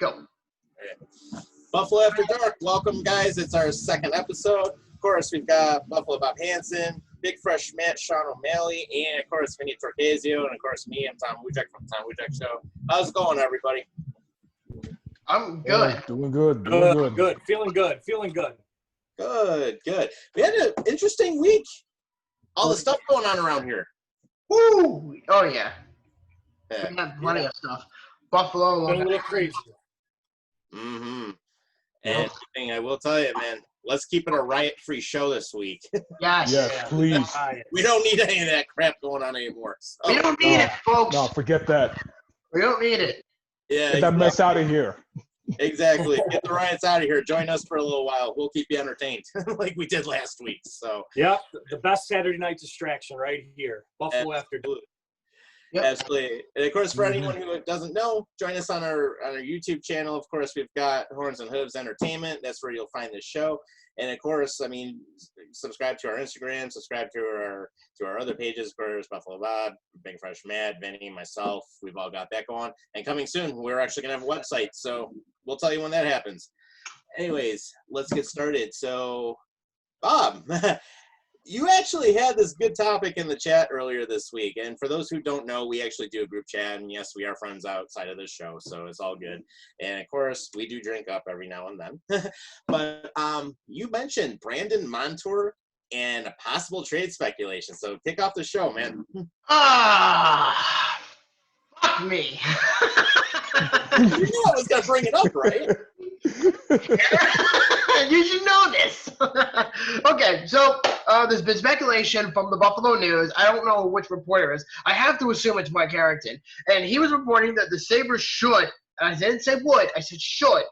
Go. Buffalo After Dark. Welcome, guys. It's our second episode. Of course, we've got Buffalo Bob Hansen, Big Fresh Matt, Sean O'Malley, and, of course, Vinny Torcasio, and, of course, me. I'm Tom Wujek from Tom Wujek Show. How's it going, everybody? I'm good. Yeah, doing good. Good. Feeling good. Good. We had an interesting week. All the stuff going on around here. Woo! Oh, yeah. We have plenty of stuff. Buffalo. Been a little crazy. Mm-hmm. And I will tell you, man, let's keep it a riot-free show this week. Yes. Yes, please. We don't need any of that crap going on anymore. So. We don't need it, folks. No, forget that. We don't need it. Yeah, Get that mess out of here. Exactly. Get the riots out of here. Join us for a little while. We'll keep you entertained like we did last week. So. Yeah, the best Saturday night distraction right here. Buffalo After Dark. Yep. Absolutely. And of course, for anyone who doesn't know, join us on our YouTube channel. Of course, we've got Horns and Hooves Entertainment. That's where you'll find this show. And of course, I mean, subscribe to our Instagram, subscribe to our other pages. Of course, Buffalo Bob, Big Fresh Matt, Vinny, myself. We've all got that going. And coming soon, we're actually gonna have a website. So we'll tell you when that happens. Anyways, let's get started. So, Bob. You actually had this good topic in the chat earlier this week, and for those who don't know, we actually do a group chat, and yes, we are friends outside of this show, so it's all good. And of course, we do drink up every now and then. But you mentioned Brnadon Montour and a possible trade speculation, so kick off the show, man. Fuck me. You knew I was going to bring it up, right? You should know this. Okay, so there's been speculation from the Buffalo News. I don't know which reporter it is. I have to assume it's Mike Harrington. And he was reporting that the Sabres should, and I didn't say would, I said should,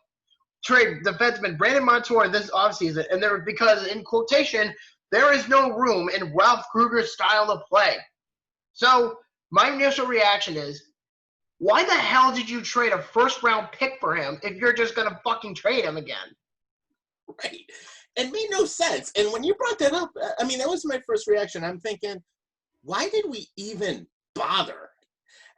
trade defenseman Brnadon Montour this offseason. And there, because, in quotation, there is no room in Ralph Kruger's style of play. So my initial reaction is, why the hell did you trade a first-round pick for him if you're just going to fucking trade him again? Right. It made no sense. And when you brought that up, I mean, that was my first reaction. I'm thinking, why did we even bother?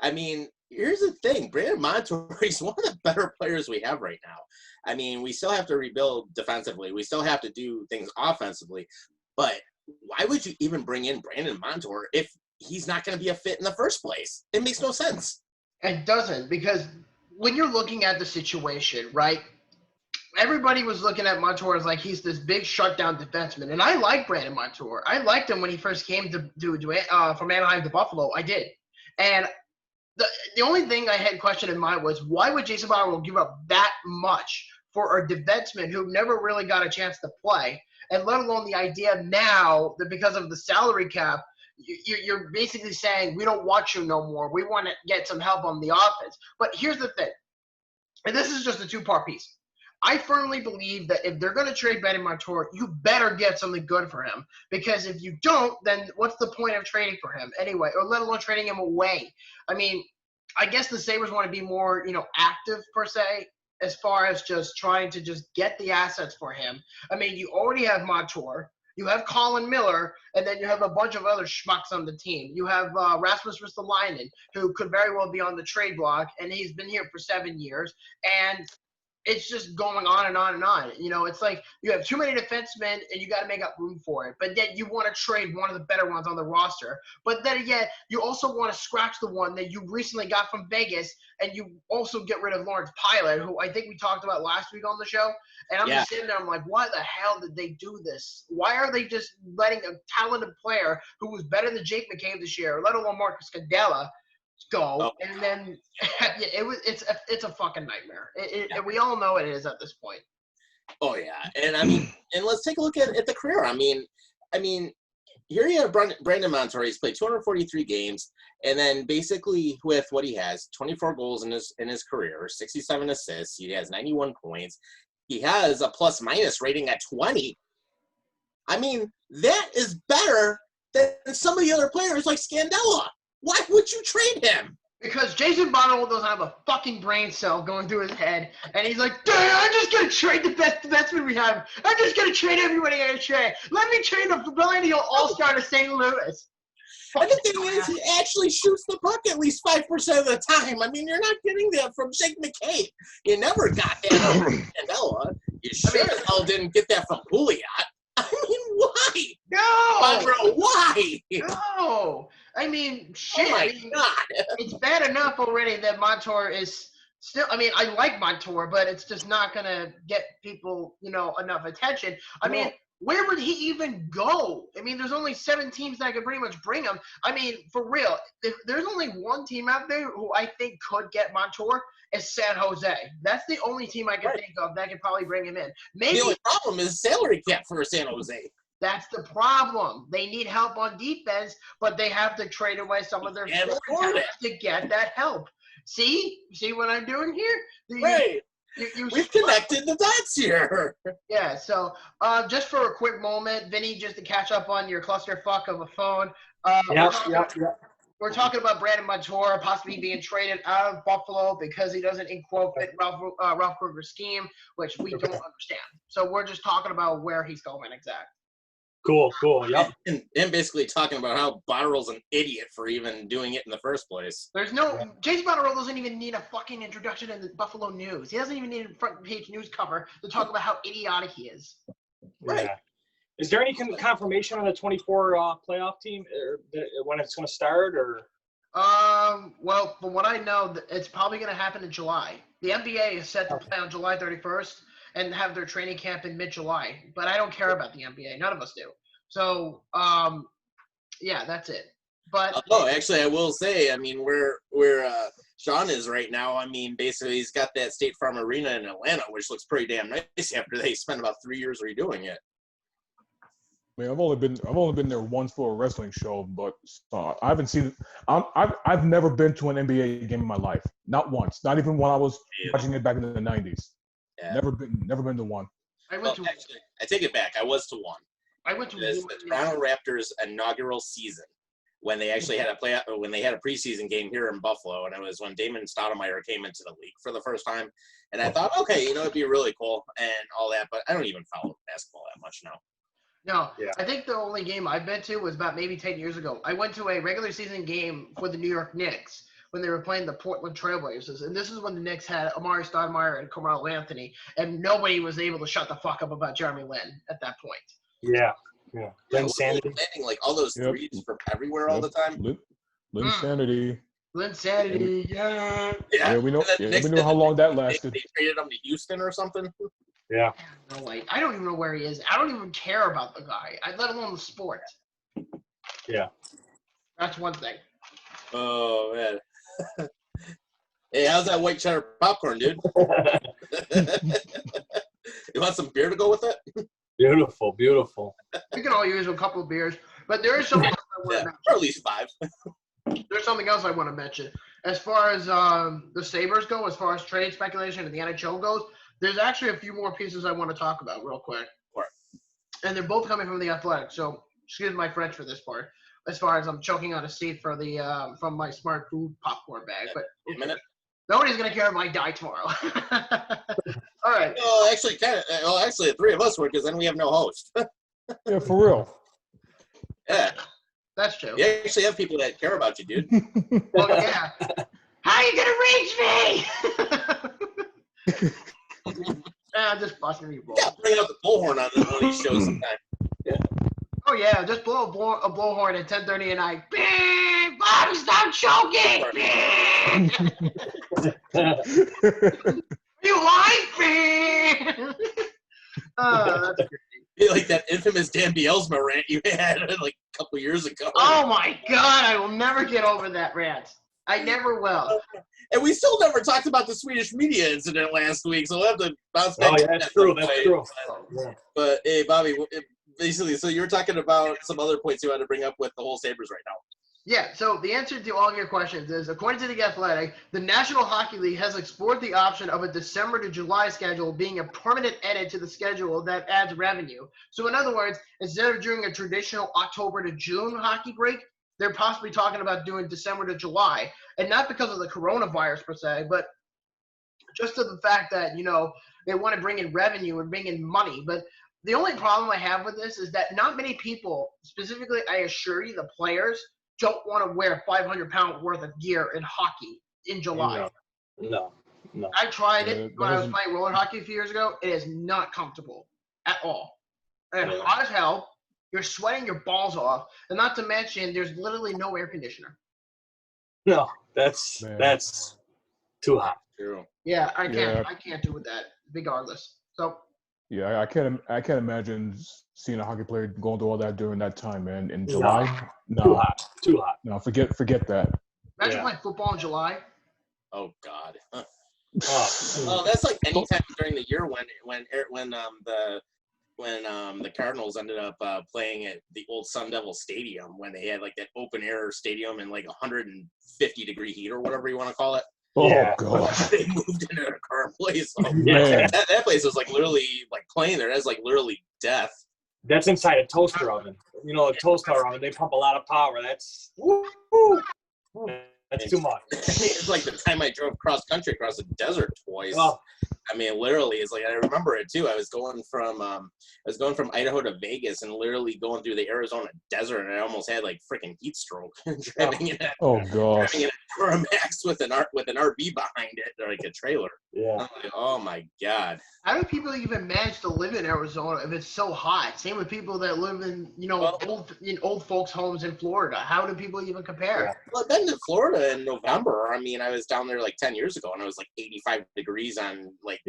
I mean, here's the thing. Brnadon Montour is one of the better players we have right now. I mean, we still have to rebuild defensively. We still have to do things offensively. But why would you even bring in Brnadon Montour if he's not going to be a fit in the first place? It makes no sense. It doesn't, because when you're looking at the situation, right, everybody was looking at Montour as like he's this big shutdown defenseman. And I like Brnadon Montour. I liked him when he first came from Anaheim to Buffalo. I did. And the only thing I had question in mind was, why would Jason Botterill give up that much for a defenseman who never really got a chance to play? And let alone the idea now that because of the salary cap, you're basically saying, we don't want you no more. We want to get some help on the offense. But here's the thing, and this is just a two-part piece. I firmly believe that if they're going to trade Brnadon Montour, you better get something good for him. Because if you don't, then what's the point of trading for him anyway, or let alone trading him away? I mean, I guess the Sabres want to be more, active per se, as far as just trying to just get the assets for him. I mean, you already have Montour. You have Colin Miller, and then you have a bunch of other schmucks on the team. You have Rasmus Ristolainen, who could very well be on the trade block, and he's been here for 7 years. And it's just going on and on and on. It's like you have too many defensemen, and you got to make up room for it. But then you want to trade one of the better ones on the roster. But then again, you also want to scratch the one that you recently got from Vegas, and you also get rid of Lawrence Pilot, who I think we talked about last week on the show. And I'm just sitting there, I'm like, why the hell did they do this? Why are they just letting a talented player who was better than Jake McCabe this year, let alone Marcus Scandella, go? And then it's a fucking nightmare. We all know it is at this point. Oh yeah, and I mean, and let's take a look at the career. I mean, here you have Brnadon Montour. He's played 243 games, and then basically with what he has, 24 goals in his career, 67 assists. He has 91 points. He has a plus-minus rating at 20. I mean, that is better than some of the other players like Scandella. Why would you trade him? Because Jason Botterill doesn't have a fucking brain cell going through his head, and he's like, dude, I'm just going to trade the best defenseman we have. I'm just going to trade everybody I trade. Let me trade a millennial all-star to St. Louis. And the thing is, he actually shoots the puck at least 5% of the time. I mean, you're not getting that from Jake McCabe. You never got that from Candela. You sure as hell didn't get that from Pouliot. I mean, why? No! Monroe, why? No! I mean, shit. Oh my God. It's bad enough already that Montour is still, I mean, I like Montour, but it's just not going to get people, enough attention. I mean, where would he even go? I mean, there's only 7 teams that could pretty much bring him. I mean, for real, if there's only one team out there who I think could get Montour, is San Jose. That's the only team I can think of that could probably bring him in. Maybe the only problem is salary cap for San Jose. that's the problem. They need help on defense, but they have to trade away some of their forward to get that help. See what I'm doing here? Right. We've connected the dots here. Yeah, so just for a quick moment, Vinny, just to catch up on your clusterfuck of a phone. We're talking about Brnadon Montour possibly being traded out of Buffalo because he doesn't, in quote, fit Ralph Krueger's scheme, which we don't understand. So we're just talking about where he's going exactly. Cool, yep. And basically talking about how Botterill's an idiot for even doing it in the first place. There's Jason Botterill doesn't even need a fucking introduction in the Buffalo News. He doesn't even need a front page news cover to talk about how idiotic he is. Right. Yeah. Is there any confirmation on the 24 playoff team when it's going to start, or? Well, from what I know, it's probably going to happen in July. The NBA is set to play on July 31st and have their training camp in mid-July. But I don't care about the NBA. None of us do. So, yeah, that's it. But actually, I will say, I mean, where Sean is right now, I mean, basically he's got that State Farm Arena in Atlanta, which looks pretty damn nice after they spent about 3 years redoing it. I mean, I've only been there once for a wrestling show, but I haven't seen. I've never been to an NBA game in my life, not once, not even when I was watching it back in the '90s. Yeah. Never been to one. Actually, I take it back. I was to one. I went to the Toronto Raptors inaugural season when they actually had a preseason game here in Buffalo, and it was when Damon Stoudemire came into the league for the first time. And I thought, okay, it'd be really cool and all that, but I don't even follow basketball that much now. No, yeah. I think the only game I've been to was about maybe 10 years ago. I went to a regular season game for the New York Knicks when they were playing the Portland Trailblazers. And this is when the Knicks had Amari Stoudemire and Carmelo Anthony, and nobody was able to shut the fuck up about Jeremy Lin at that point. Yeah. Linsanity. Like all those threes from everywhere all the time. Linsanity. Linsanity, yeah. We know how long that lasted. They traded him to Houston or something. Yeah. No way. I don't even know where he is. I don't even care about the guy, let alone the sport. Yeah. That's one thing. Oh, man. Hey, how's that white cheddar popcorn, dude? You want some beer to go with it? Beautiful. We can all use a couple of beers, but there is something else I want to mention. Or at least 5. There's something else I want to mention. As far as the Sabres go, as far as trade speculation and the NHL goes, there's actually a few more pieces I want to talk about real quick. Sure. And they're both coming from the Athletic, so excuse my French for this part. As far as I'm choking on a seat for the from my smart food popcorn bag, but a minute. Nobody's gonna care if I die tomorrow. All right. Well, actually, the 3 of us would, because then we have no host. Yeah, for real. Yeah. That's true. You actually have people that care about you, dude. Well, yeah. How are you gonna reach me? Just busting me. Yeah, bring out the bullhorn on one of these shows sometime. Yeah. Oh yeah, just blow a blowhorn at 10:30 at night. Bing! Bobby, stop choking! You like me? That's great. Like that infamous Dan Bielsma rant you had like a couple years ago. Oh my God, I will never get over that rant. I never will. And we still never talked about the Swedish media incident last week, so we'll have to bounce back. Oh, yeah, that's true. But hey, Bobby, basically, so you're talking about some other points you had to bring up with the whole Sabres right now. Yeah, so the answer to all of your questions is, according to The Athletic, the National Hockey League has explored the option of a December to July schedule being a permanent edit to the schedule that adds revenue. So in other words, instead of doing a traditional October to June hockey break, they're possibly talking about doing December to July. And not because of the coronavirus per se, but just to the fact that, they want to bring in revenue and bring in money. But the only problem I have with this is that not many people, specifically, I assure you, the players, don't want to wear 500-pound worth of gear in hockey in July. No. I tried it when I was doesn't- playing roller hockey a few years ago. It is not comfortable at all. And Yeah. hot as hell. You're sweating your balls off. And not to mention, there's literally no air conditioner. No, that's too hot. True. Yeah, I Yeah. can't do with that, regardless. So Yeah, I can't imagine seeing a hockey player going through all that during that time, man. In July, no, Too hot. no, forget that. imagine playing football in July. Oh God. Oh, Well, that's like any time during the year when the Cardinals ended up playing at the old Sun Devil Stadium when they had like that open air stadium in like 150-degree heat or whatever you want to call it. Oh Yeah. God. They moved into a current place. So Man. that place was like literally like playing there. That's like literally death. That's inside a toaster oven. You know, a toaster oven, they pump a lot of power. That's that's too much. It's like the time I drove cross country across the desert twice. Oh. I mean, literally, it's like I remember it too. I was going from Idaho to Vegas and literally going through the Arizona desert, and I almost had like freaking heat stroke driving in a Oh gosh. driving in a Duramax with an RV behind it, or like a trailer. Yeah. I'm like, oh my God. How do people even manage to live in Arizona if it's so hot? Same with people that live in, old folks' homes in Florida. How do people even compare? Yeah. Well, I've been to Florida in November. I mean, I was down there like 10 years ago, and it was like 85 degrees on like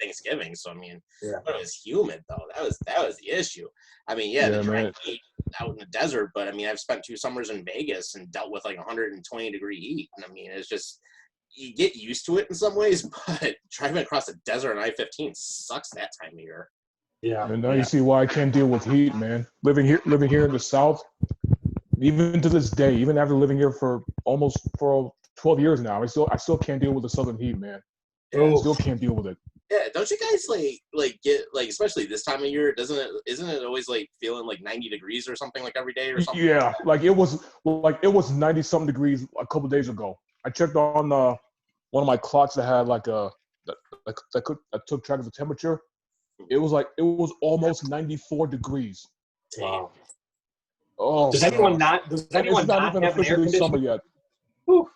Thanksgiving. So I mean, but it was humid though. That was the issue. I mean, the dry heat out in the desert, but I mean, I've spent 2 summers in Vegas and dealt with like 120-degree heat, and I mean, it's just you get used to it in some ways, but driving across the desert on I-15 sucks that time of year. Yeah. And now you see why I can't deal with heat, man. Living here in the South, even to this day, even after living here for 12 years now, I still can't deal with the southern heat, man. I still can't deal with it. Yeah, don't you guys like get like, especially this time of year, isn't it always like feeling like 90 degrees or something like every day or something? Yeah, like it was 90-something degrees a couple of days ago. I checked on one of my clocks that had like that took track of the temperature. It was almost 94 degrees. Wow. Oh, Does anyone not it's not even have an air officially summer conditioner? yet. Whew.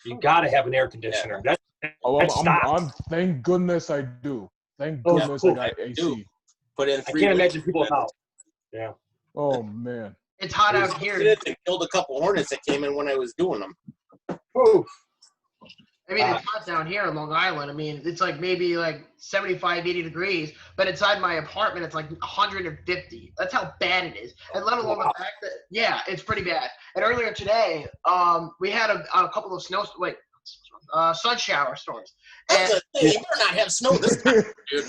You got to have an air conditioner. Yeah. I'm thank goodness I do. Thank goodness I got AC. Put in I 3 can't weeks. imagine people without. Yeah. Oh man. It's hot out here. And killed a couple hornets that came in when I was doing them. Whew. I mean, it's hot down here in Long Island. I mean, it's like maybe like 75, 80 degrees, but inside my apartment, it's like 150. That's how bad it is. And let alone the fact that, it's pretty bad. And earlier today, we had a couple of sun shower storms. And You better not have snow this time, dude.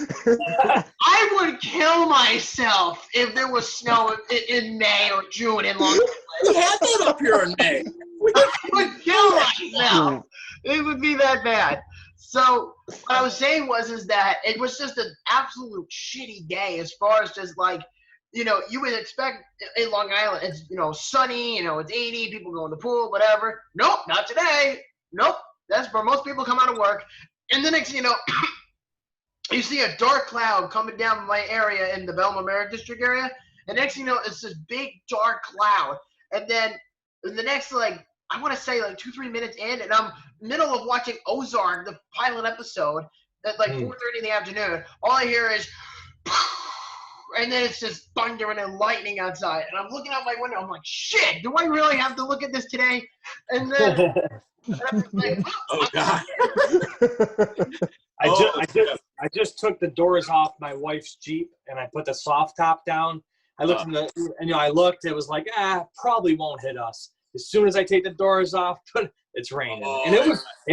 I would kill myself if there was snow in May or June in Long Island. We had that up here in May. I would kill myself. It would be that bad. So what I was saying is that it was just an absolute shitty day as far as just like, you would expect in Long Island, it's, sunny, it's 80, people go in the pool, whatever. Nope, not today. Nope. That's where most people come out of work. And the next, you see a dark cloud coming down my area in the Belmont Merritt District area. And next thing you know, it's this big dark cloud. And then in the next, I want to say 2-3 minutes in, and I'm middle of watching Ozark, the pilot episode, at 4:30 in the afternoon. All I hear is, and then it's just thundering and lightning outside. And I'm looking out my window. I'm like, shit, do I really have to look at this today? And then I'm like, Oh God. I just took the doors off my wife's Jeep and I put the soft top down. I looked I looked. It was like, probably won't hit us. As soon as I take the doors off, it's raining, and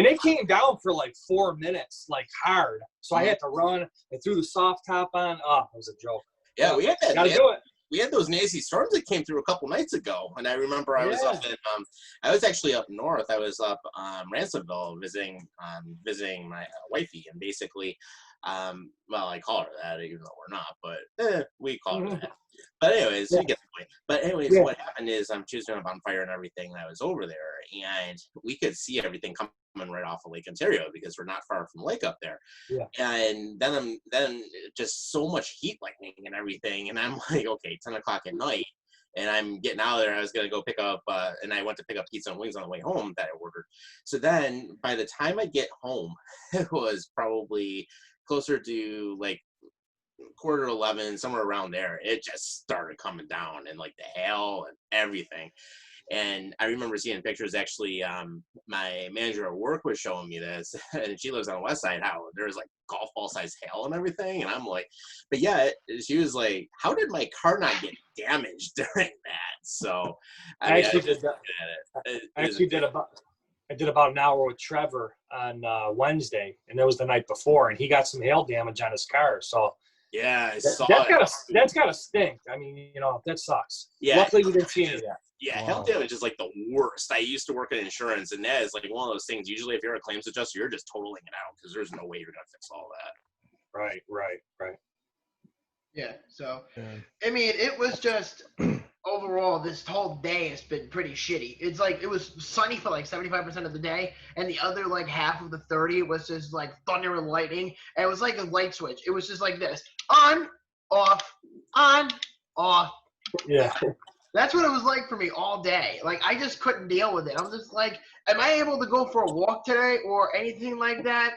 it came down for 4 minutes, hard. So I had to run. I threw the soft top on. Oh, it was a joke. Yeah, we had that. Gotta do it. We had those nasty storms that came through a couple nights ago, and I remember I was up in I was actually up north. I was up Ransomville visiting my wifey, and basically, I call her that even though we're not, but we call her that. But anyways, you get the point. But anyways, what happened is she was doing a bonfire and everything, and I was over there, and we could see everything coming right off of Lake Ontario because we're not far from the lake up there. Yeah. And then just so much heat lightning and everything, and I'm like, okay, 10 o'clock at night. and I'm getting out of there. I was gonna go pick up, and I went to pick up pizza and wings on the way home that I ordered. So then, by the time I get home, it was probably closer to like 10:45, somewhere around there. It just started coming down, and like the hail and everything. And I remember seeing pictures, actually, my manager at work was showing me this, and she lives on the west side, how there's like golf ball size hail and everything. And I'm like, but yeah, she was like, how did my car not get damaged during that? So I actually did that. I did about an hour with Trevor on Wednesday, and it was the night before, and he got some hail damage on his car. So yeah, I saw that's gotta stink. I mean, you know, that sucks. Yeah, luckily we didn't see any of that. Yeah, Wow. hail damage is like the worst. I used to work in insurance, and that is like one of those things. Usually, if you're a claims adjuster, you're just totaling it out because there's no way you're gonna fix all that. Right. Yeah. So, Yeah. I mean, it was just overall this whole day has been pretty shitty. It's like it was sunny for like 75% of the day, and the other like half of the 30 was just like thunder and lightning. And it was like a light switch. It was just like this: on, off, on, off. Yeah. That's what it was like for me all day. Like, I just couldn't deal with it. I'm just like, am I able to go for a walk today or anything like that?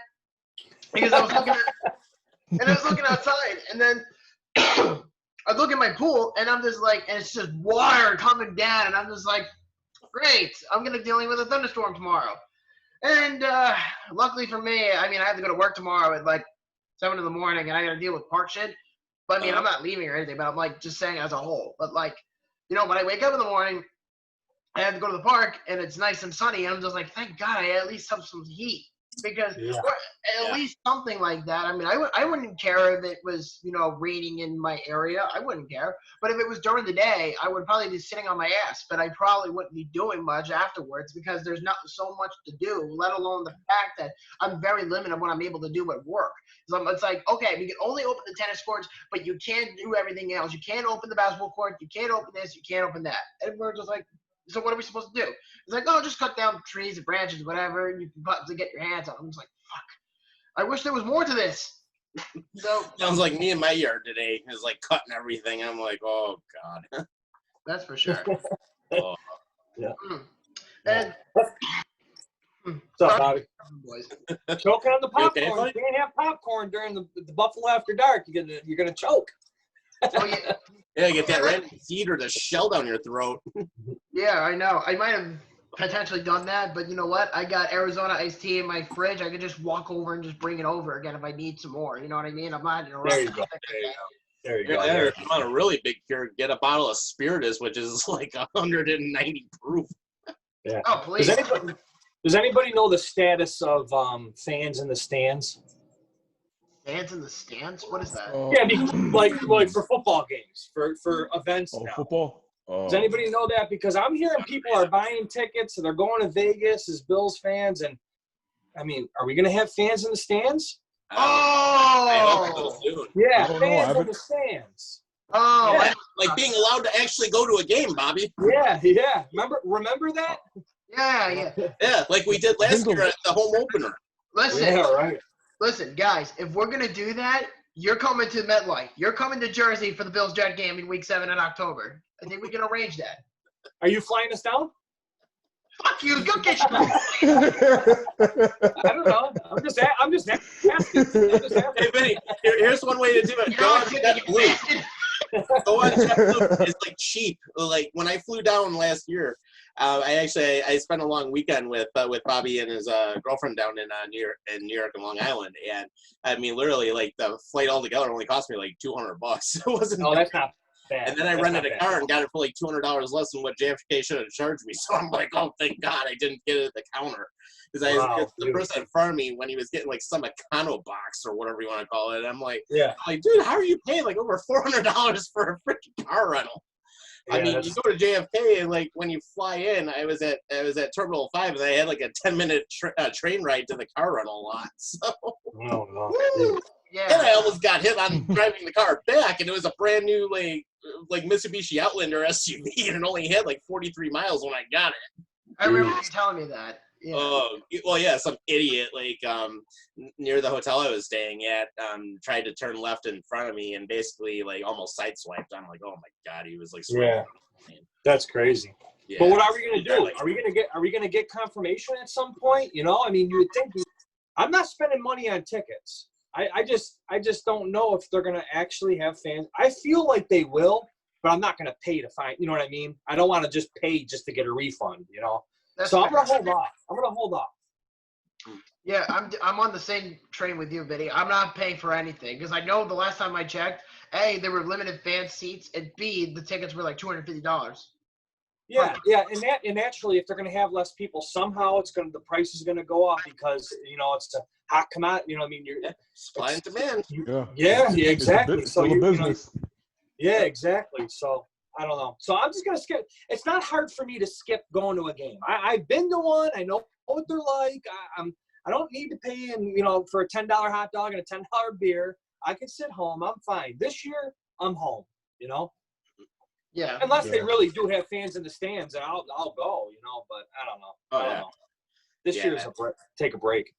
Because I was looking outside, and then I look at my pool, and I'm just like, and it's just water coming down, and I'm just like, great, I'm going to be dealing with a thunderstorm tomorrow. And luckily for me, I mean, I have to go to work tomorrow at like 7 in the morning, and I got to deal with park shit. But I mean, I'm not leaving or anything, but I'm like just saying as a whole. But like, you know, when I wake up in the morning, I have to go to the park, and it's nice and sunny, and I'm just like, thank God I at least have some heat. Because or at least something like that. I mean, I wouldn't care if it was, you know, raining in my area. I wouldn't care. But if it was during the day, I would probably be sitting on my ass. But I probably wouldn't be doing much afterwards because there's not so much to do, let alone the fact that I'm very limited on what I'm able to do at work. So it's like, okay, we can only open the tennis courts, but you can't do everything else. You can't open the basketball court. You can't open this. You can't open that. And we're just like, so what are we supposed to do? It's like, oh, just cut down trees and branches, whatever, and you can cut to get your hands on. I'm just like, fuck. I wish there was more to this. So sounds like me in my yard today is like cutting everything. I'm like, oh God. That's for sure. Oh. Yeah. And What's up, Bobby? boys. Choking on the popcorn. Okay, you can't have popcorn during the Buffalo After Dark. You're gonna choke. Oh yeah. Yeah, get that random seed or the shell down your throat. Yeah, I know. I might have potentially done that, but you know what? I got Arizona iced tea in my fridge. I could just walk over and just bring it over again if I need some more. You know what I mean? I'm not in a rush. There you go. There you go. If you want a really big cure, get a bottle of Spiritus, which is like 190 proof. Yeah. Oh, please. Does anybody know the status of fans in the stands? Fans in the stands? What is that? Yeah, like for football games, for events. Oh, now. football. Does anybody know that? Because I'm hearing people are buying tickets and they're going to Vegas as Bills fans. And I mean, are we going to have fans in the stands? Oh, Yeah, I don't know. fans in the stands. oh, Yeah. Like being allowed to actually go to a game, Bobby. Yeah. Remember that? yeah. Yeah, like we did last year at the home opener. Listen, Yeah, right. listen, guys. If we're gonna do that, you're coming to MetLife. You're coming to Jersey for the Bills-Jet game in Week 7 in October. I think we can arrange that. Are you flying us down? Fuck you. Go get your. I don't know. I'm just asking. Hey, Vinny, here's one way to do it. Go on JetBlue. Go on JetBlue. It's like cheap. Like when I flew down last year, I spent a long weekend with Bobby and his girlfriend down in New York and Long Island, and I mean literally like the flight altogether only cost me like $200. It wasn't. Oh, that's not bad. And then I rented a car and got it for like $200 less than what JFK should have charged me. So I'm like, oh, thank God I didn't get it at the counter. Because the person in front of me, when he was getting like some Econo box or whatever you want to call it, I'm like, dude, how are you paying like over $400 for a freaking car rental? Yeah, I mean, you go to JFK and like when you fly in, I was at Terminal 5 and I had like a 10-minute train ride to the car rental lot. So. Oh, no. Woo! Yeah. And I almost got hit on driving the car back, and it was a brand new like Mitsubishi Outlander SUV, and it only had like 43 miles when I got it. I remember you telling me that. Yeah. Oh, well, yeah, some idiot near the hotel I was staying at tried to turn left in front of me and basically like almost sideswiped. I'm like, oh my God, he was like, Yeah. That's crazy. Yeah. But what are we going to do? Are we going to get confirmation at some point? You know, I mean, you would think. I'm not spending money on tickets. I just don't know if they're going to actually have fans. I feel like they will, but I'm not going to pay to find. You know what I mean? I don't want to just pay just to get a refund. You know. So I'm going to hold off. Yeah, I'm on the same train with you, Vinny. I'm not paying for anything because I know the last time I checked, A, there were limited fan seats, and B, the tickets were like $250. Yeah, and naturally, if they're going to have less people, somehow the price is going to go up because it's a hot commodity. You know, what I mean, supply and demand. Yeah, exactly. So you business. Yeah, exactly. So I don't know. So I'm just going to skip. It's not hard for me to skip going to a game. I've been to one. I know what they're like. I don't need to pay for a $10 hot dog and a $10 beer. I can sit home. I'm fine. This year, I'm home. You know. Yeah. Unless they really do have fans in the stands, and I'll go. But I don't know. I don't know. This year's take a break.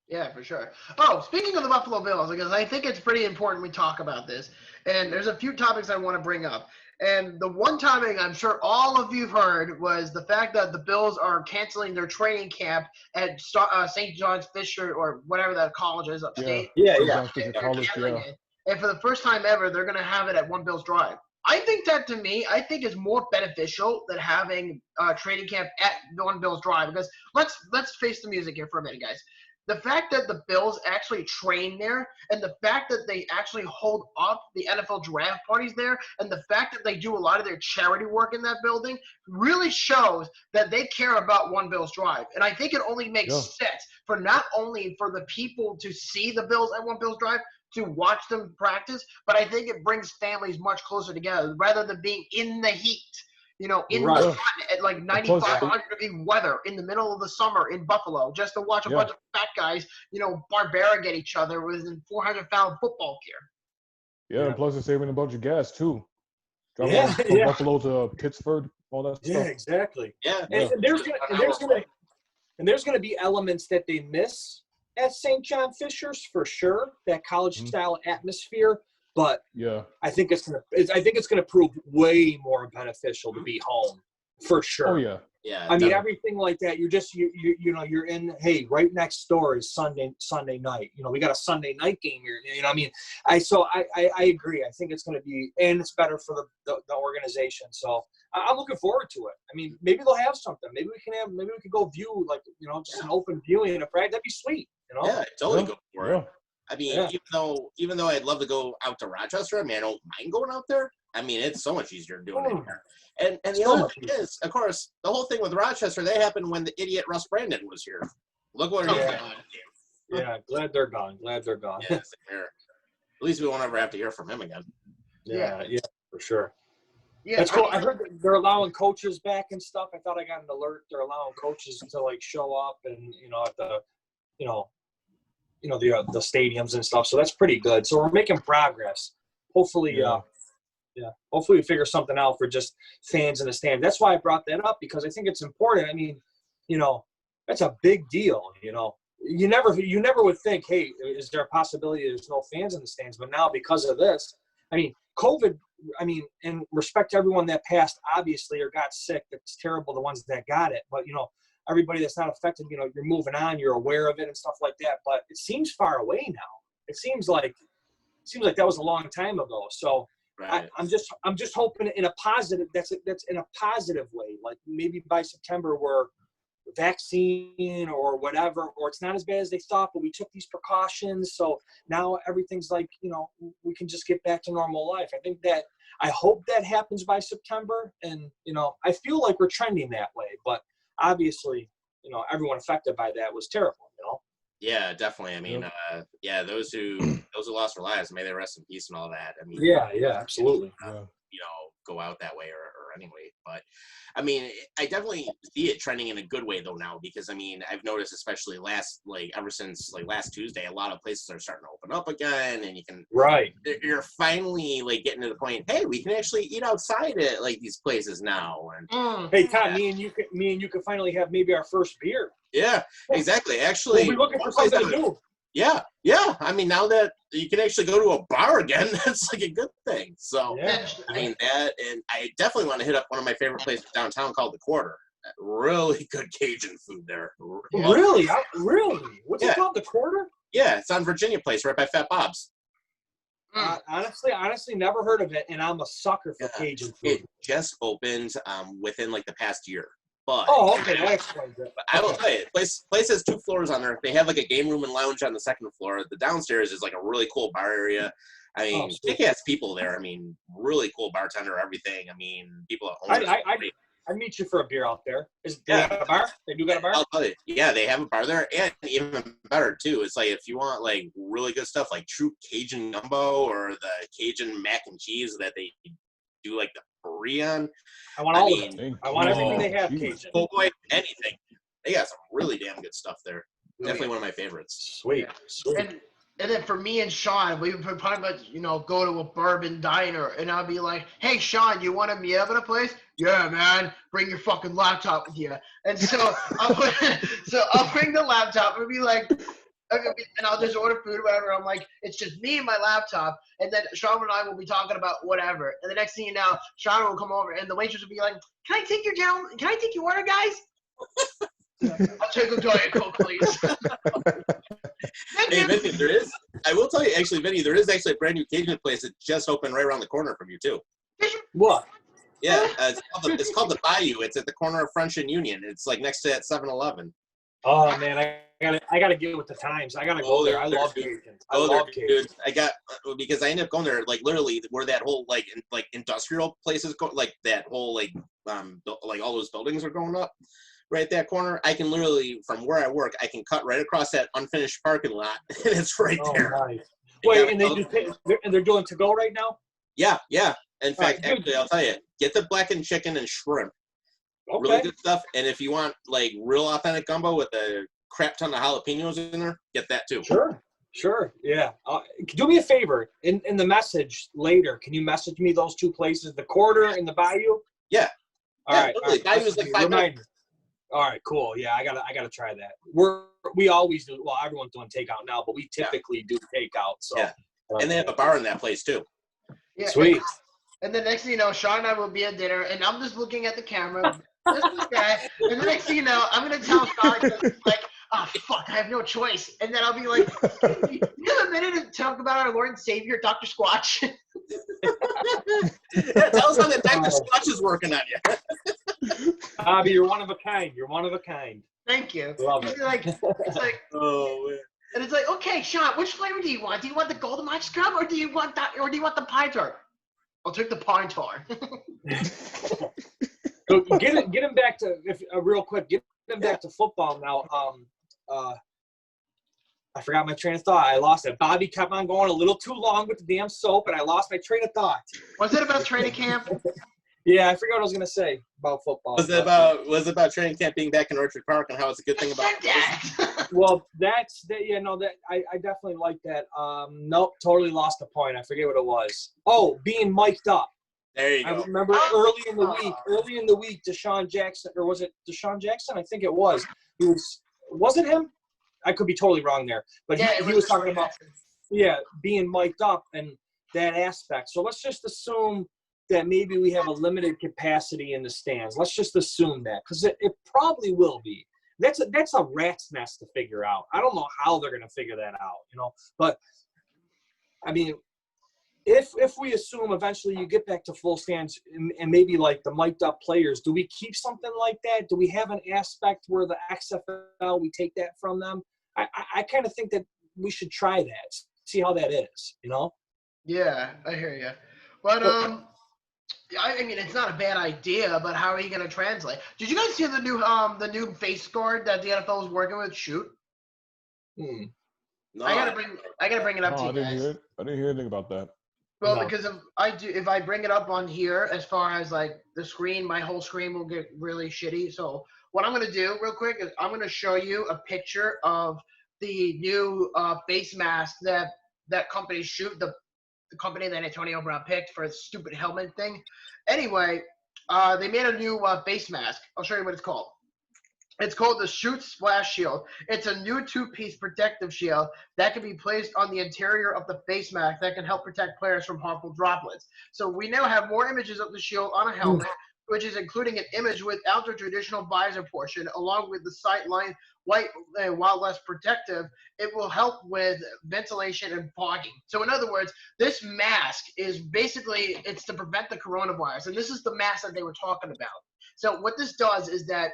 Yeah, for sure. Oh, speaking of the Buffalo Bills, because I think it's pretty important we talk about this, and there's a few topics I want to bring up. And the one topic I'm sure all of you've heard was the fact that the Bills are canceling their training camp at St. John's Fisher or whatever that college is upstate. St. John's Fisher College, And for the first time ever, they're going to have it at One Bills Drive. I think that, to me, is more beneficial than having training camp at One Bills Drive, because let's face the music here for a minute, guys. The fact that the Bills actually train there, and the fact that they actually hold up the NFL draft parties there, and the fact that they do a lot of their charity work in that building really shows that they care about One Bills Drive. And I think it only makes sense for not only for the people to see the Bills at One Bills Drive, to watch them practice, but I think it brings families much closer together rather than being in the heat, in the sun at like 95, 100 degree weather in the middle of the summer in Buffalo, just to watch a bunch of fat guys, barbaric at each other within 400-pound football gear. Yeah, and plus it's saving a bunch of gas too. From Buffalo to Pittsburgh, all that stuff. Yeah, exactly. Yeah. And there's gonna be elements that they miss at St. John Fisher's for sure, that college style atmosphere. But I think it's gonna prove way more beneficial to be home for sure. Oh yeah. Yeah. I mean, everything like that. You're just you're in. Hey, right next door is Sunday night. We got a Sunday night game here. I mean, I agree. I think it's gonna be, and it's better for the organization. So I'm looking forward to it. I mean, maybe they'll have something. Maybe we could go view just an open viewing in a Friday. That'd be sweet. Yeah, totally go for it. I mean, even though I'd love to go out to Rochester, I mean, I don't mind going out there. I mean, it's so much easier doing it here. And the other thing is, of course, the whole thing with Rochester, they happened when the idiot Russ Brandon was here. Look what he's done. Yeah, glad they're gone. Yeah, same here. At least we won't ever have to hear from him again. Yeah, for sure. Yeah, that's cool. I heard they're allowing coaches back and stuff. I thought I got an alert. They're allowing coaches to show up and at the the stadiums and stuff. So that's pretty good. So we're making progress. Hopefully, hopefully we figure something out for just fans in the stand. That's why I brought that up, because I think it's important. I mean, that's a big deal. You never would think, hey, is there a possibility there's no fans in the stands? But now, because of this, I mean, COVID, and respect to everyone that passed, obviously, or got sick. It's terrible, the ones that got it. But, everybody that's not affected, you're moving on, you're aware of it and stuff like that. But it seems far away now. It seems like that was a long time ago. So I'm just hoping in a positive, that's in a positive way. Like maybe by September we're vaccine or whatever, or it's not as bad as they thought, but we took these precautions. So now everything's we can just get back to normal life. I hope that happens by September. And, I feel like we're trending that way, but obviously, everyone affected by that was terrible, Yeah, definitely. I mean, those who lost their lives, may they rest in peace and all that. I mean, yeah, absolutely. Go out that way or anyway. But I mean, I definitely see it trending in a good way though now, because I mean, I've noticed especially ever since last Tuesday, a lot of places are starting to open up again, and you're finally getting to the point, hey, we can actually eat outside at these places now. And hey, Tom, me and you can finally have maybe our first beer. Yeah, exactly. Actually, we'll be looking for something to do. Yeah. I mean, now that you can actually go to a bar again, that's like a good thing. So, Yeah. I mean, that, and I definitely want to hit up one of my favorite places downtown called The Quarter. Really good Cajun food there. Really? Really? What's it called? The Quarter? Yeah, it's on Virginia Place, right by Fat Bob's. Honestly, never heard of it, and I'm a sucker for Cajun food. It just opened within like the past year. But okay, that explains it. But I will tell you, place has 2 floors on there. They have like a game room and lounge on the 2nd floor. The downstairs is like a really cool bar area. I mean, kick-ass people there. I mean, really cool bartender, everything. I mean, people at home. I'd meet you for a beer out there. They have a bar? They do got a bar? I'll tell you. Yeah, they have a bar there, and even better too. It's like if you want like really good stuff, like true Cajun gumbo or the Cajun mac and cheese that they do like the brie on. I want all of it. I want everything they have Cajun. Oh boy, anything. They got some really damn good stuff there. Definitely one of my favorites. Sweet. And then for me and Sean, we would probably about, go to a bourbon diner, and I'll be like, "Hey, Sean, you want to meet up at a place?" "Yeah, man. Bring your fucking laptop with you." And so I'll bring the laptop and be like, and I'll just order food or whatever. I'm like, it's just me and my laptop, and then Sean and I will be talking about whatever. And the next thing you know, Sean will come over, and the waitress will be like, "Can I take your order, guys?" "I'll take a Diet Coke, please." Hey, Vinny, I will tell you, actually, Vinny, there is actually a brand new Cajun place that just opened right around the corner from you, too. What? Yeah, it's called the Bayou. It's at the corner of French and Union. It's like next to that 7-Eleven. Oh, man, I gotta get with the times. I gotta go there. I love Cajun. I love Cajun. Dude, because I ended up going there, like, literally, where that whole, like industrial places go, like, that whole, like all those buildings are going up. Right at that corner, I can literally, from where I work, I can cut right across that unfinished parking lot, and it's right there. Nice. Wait, and they're doing to-go right now? Yeah. In fact, actually, I'll tell you, get the blackened chicken and shrimp. Okay. Really good stuff. And if you want, like, real authentic gumbo with a crap ton of jalapenos in there, get that, too. Sure. Yeah. Do me a favor. In the message later, can you message me those 2 places, the Quarter and the Bayou? Yeah. All right. Bayou is like 5 minutes. All right, cool. Yeah, I gotta try that. We always do. Well, everyone's doing takeout now, but we typically do takeout. So and they have a bar in that place too. Yeah, sweet. And the next thing you know, Sean and I will be at dinner, and I'm just looking at the camera. This guy, and the next thing you know, I'm gonna tell Sean like, "Oh fuck, I have no choice," and then I'll be like, "You have a minute to talk about our Lord and Savior, Dr.Squatch." Yeah, tell us how the Dr. Squatch is working on you. Bobby, you're one of a kind. Thank you. Love it. It's like, oh man. And it's like, okay, Sean, which flavor do you want? Do you want the Golden Mike Scrub, or do you want the Pine Tar? I'll take the Pine Tar. So get him back to real quick. Get him back to football now. I forgot my train of thought. I lost it. Bobby kept on going a little too long with the damn soap, and I lost my train of thought. Was it about training camp? Yeah, I forgot what I was gonna say about football. Was it about training camp being back in Orchard Park and how it's a good thing about it? Well, I definitely like that. Nope, totally lost the point. I forget what it was. Oh, being mic'd up. There you go. I remember early in the week, Deshaun Jackson, or was it Deshaun Jackson? I think it was. Was it him? I could be totally wrong there, but he was talking about being mic'd up and that aspect. So let's just assume that maybe we have a limited capacity in the stands. Let's just assume that, because it probably will be. That's a rat's nest to figure out. I don't know how they're going to figure that out, But I mean, if we assume eventually you get back to full stands and maybe like the mic'd up players, do we keep something like that? Do we have an aspect where the XFL, we take that from them? I kind of think that we should try that, see how that is, Yeah, I hear you. But I mean, it's not a bad idea, but how are you going to translate? Did you guys see the new face guard that the NFL is working with, Schutt? No. I gotta bring it up to you guys. I didn't hear anything about that. Well, because if I bring it up on here, as far as like the screen, my whole screen will get really shitty. So what I'm gonna do real quick is I'm gonna show you a picture of the new face mask that company Schutt, the company that Antonio Brown picked for a stupid helmet thing. Anyway, they made a new face mask. I'll show you what it's called. It's called the Schutt Splash Shield. It's a new 2-piece protective shield that can be placed on the interior of the face mask that can help protect players from harmful droplets. So we now have more images of the shield on a helmet, which is including an image without the traditional visor portion, along with the sight line. While less protective, it will help with ventilation and fogging. So in other words, this mask is basically, it's to prevent the coronavirus. And this is the mask that they were talking about. So what this does is that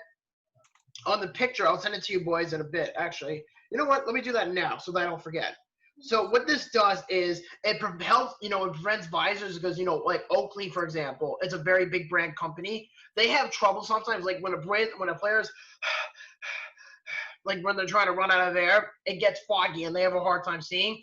on the picture, I'll send it to you boys in a bit, actually. You know what? Let me do that now so that I don't forget. So what this does is it helps, it prevents visors because, like Oakley, for example, it's a very big brand company. They have trouble sometimes, like when a player's, like when they're trying to run out of air, it gets foggy and they have a hard time seeing.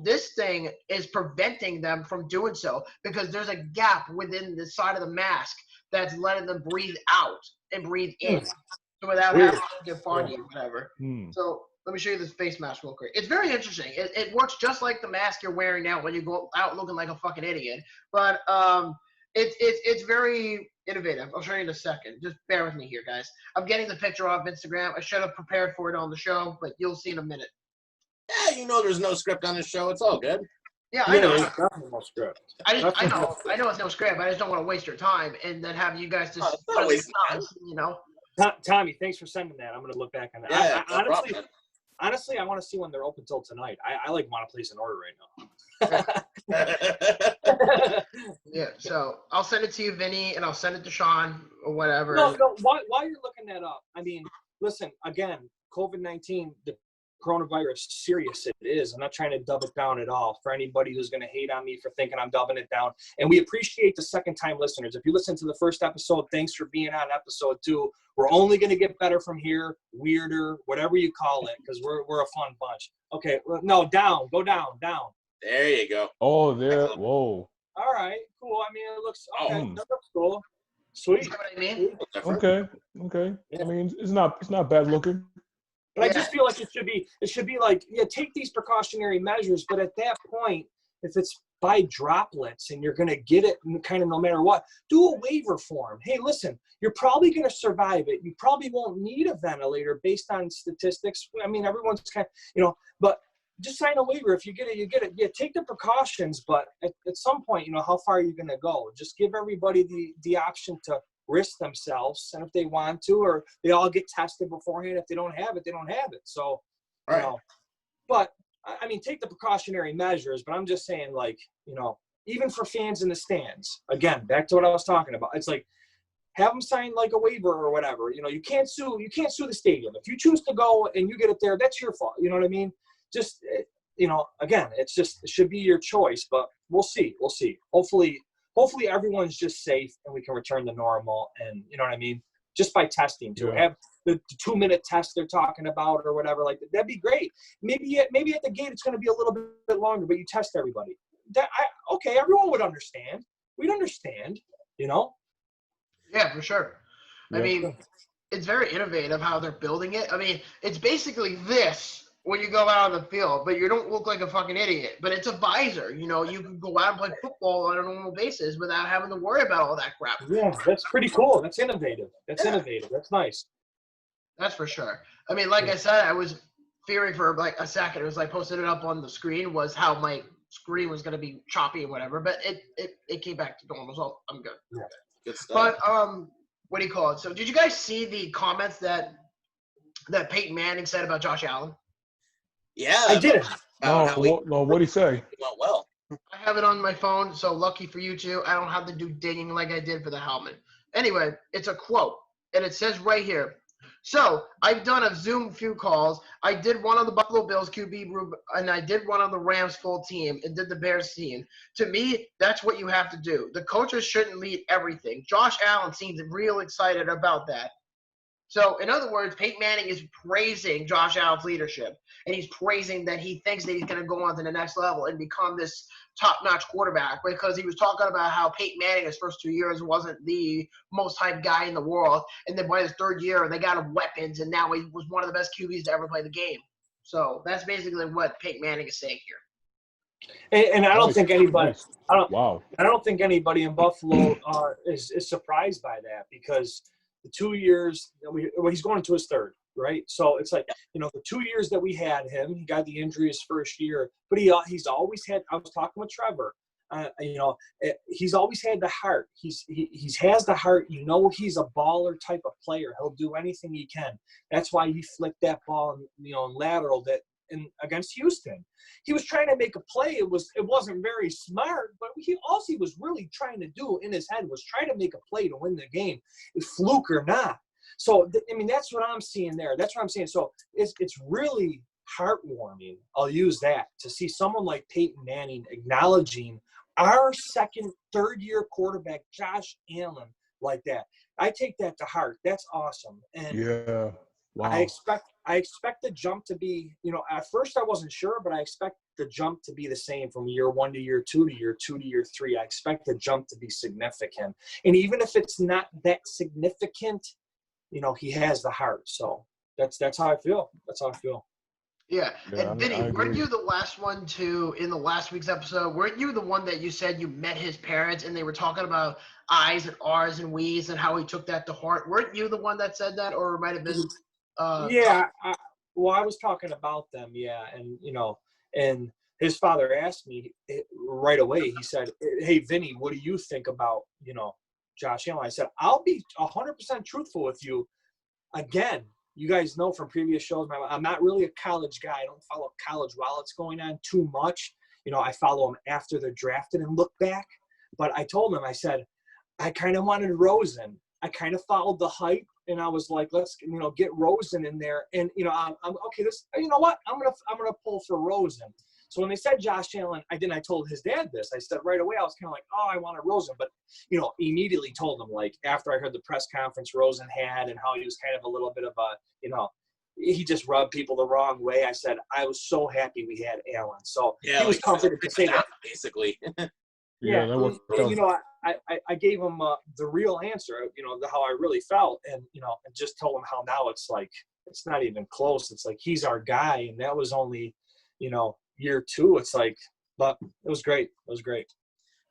This thing is preventing them from doing so because there's a gap within the side of the mask that's letting them breathe out and breathe in. So without having to get foggy or whatever. So let me show you this face mask real quick. It's very interesting. It works just like the mask you're wearing now when you go out looking like a fucking idiot. But it's very innovative. I'll show you in a second. Just bear with me here, guys. I'm getting the picture off Instagram. I should have prepared for it on the show, but you'll see in a minute. Yeah, there's no script on this show. It's all good. Yeah, I know. There's definitely no script. I know it's no script. I just don't want to waste your time and then have you guys just not wasting time. Tommy, thanks for sending that. I'm going to look back on that. Yeah, honestly, I want to see when they're open till tonight. I want to place an order right now. Yeah, so I'll send it to you, Vinny, and I'll send it to Sean or whatever. No, while you're looking that up, I mean, listen, again, COVID-19, the coronavirus, serious it is. I'm not trying to dub it down at all for anybody who's going to hate on me for thinking I'm dubbing it down. And we appreciate the second-time listeners. If you listen to the first episode, thanks for being on episode 2. We're only going to get better from here, weirder, whatever you call it, because we're a fun bunch. Okay, no, go down. There you go. Oh, there. Whoa. All right, cool. I mean, it looks okay. That looks cool. Sweet. You know what I mean? Okay. I mean, it's not bad looking. But I just feel like it should be like, take these precautionary measures, but at that point, if it's by droplets and you're going to get it kind of no matter what, do a waiver form. Hey, listen, you're probably going to survive it. You probably won't need a ventilator based on statistics. I mean, everyone's kind of, but just sign a waiver. If you get it, you get it. Yeah, take the precautions, but at some point, how far are you going to go? Just give everybody the option to risk themselves, and if they want to, or they all get tested beforehand. If they don't have it, they don't have it. So, but I mean, take the precautionary measures, but I'm just saying, like, even for fans in the stands, again, back to what I was talking about, it's like, have them sign like a waiver or whatever. You can't sue the stadium. If you choose to go and you get it there, that's your fault. You know what I mean? Just, again, it should be your choice, but we'll see. Hopefully everyone's just safe and we can return to normal, and you know what I mean? Just by testing too. Have the 2-minute test they're talking about or whatever, like that'd be great. Maybe at the gate it's going to be a little bit longer, but you test everybody. Okay, everyone would understand. We'd understand, Yeah, for sure. Yeah. I mean, it's very innovative how they're building it. I mean, it's basically this when you go out on the field, but you don't look like a fucking idiot. But it's a visor. You can go out and play football on a normal basis without having to worry about all that crap. Yeah, that's pretty cool. That's innovative. That's nice. That's for sure. I mean, like I said, I was fearing for like a second. It was like posted it up on the screen was how my screen was going to be choppy and whatever, but it came back to normal, so I'm good. Yeah. Good stuff. But what do you call it? So did you guys see the comments that Peyton Manning said about Josh Allen? Yeah, I did. No, what'd he say? It went well. I have it on my phone, so lucky for you two. I don't have to do digging like I did for the helmet. Anyway, it's a quote, and it says right here. So I've done a Zoom few calls. I did one on the Buffalo Bills QB room, and I did one on the Rams full team, and did the Bears team. To me, that's what you have to do. The coaches shouldn't lead everything. Josh Allen seems real excited about that. So, in other words, Peyton Manning is praising Josh Allen's leadership, and he's praising that he thinks that he's going to go on to the next level and become this top-notch quarterback, because he was talking about how Peyton Manning his first 2 years wasn't the most hyped guy in the world, and then by his third year, they got him weapons, and now he was one of the best QBs to ever play the game. So that's basically what Peyton Manning is saying here. And I don't think anybody – Wow. I don't think anybody in Buffalo is surprised by that, because – the 2 years, he's going into his third, right? So it's like, the 2 years that we had him, he got the injury his first year, but he's always had, I was talking with Trevor, he's always had the heart. He has the heart. He's a baller type of player. He'll do anything he can. That's why he flicked that ball, in lateral against Houston. He was trying to make a play. It wasn't very smart, but all he was really trying to do in his head was try to make a play to win the game, fluke or not. So that's what I'm seeing there. That's what I'm saying. So it's really heartwarming. I'll use that to see someone like Peyton Manning acknowledging our third year quarterback, Josh Allen, like that. I take that to heart. That's awesome. And yeah, wow. I expect the jump to be, at first I wasn't sure, but I expect the jump to be the same from year 1 to year 2 to year 2 to year 3. I expect the jump to be significant. And even if it's not that significant, he has the heart. So that's how I feel. That's how I feel. Yeah. Yeah, And Vinny, I weren't agree. you the last one in the last week's episode, weren't you the one that you said you met his parents and they were talking about I's and R's and we's and how he took that to heart? Weren't you the one that said that, or it might have been Yeah. I was talking about them. Yeah. And, and his father asked me right away, he said, "Hey, Vinny, what do you think about, Josh Allen?" I said, "I'll be 100% truthful with you. Again, you guys know from previous shows, I'm not really a college guy. I don't follow college while it's going on too much. I follow them after they're drafted and look back. But I told him, I said, I kind of wanted Rosen. I kind of followed the hype, and I was like, let's, get Rosen in there. And, I'm okay. You know what? I'm gonna pull for Rosen. So when they said Josh Allen, I told his dad this. I said right away, I was kind of like, oh, I want a Rosen. But, immediately told him, like, after I heard the press conference Rosen had and how he was kind of a little bit of a, he just rubbed people the wrong way. I said, I was so happy we had Allen. So he was comforted to say that. Basically. Yeah, that worked out. I gave him the real answer, how I really felt. And, and just told him how now it's like, it's not even close. It's like, he's our guy. And that was only, year 2. It's like, but it was great. It was great.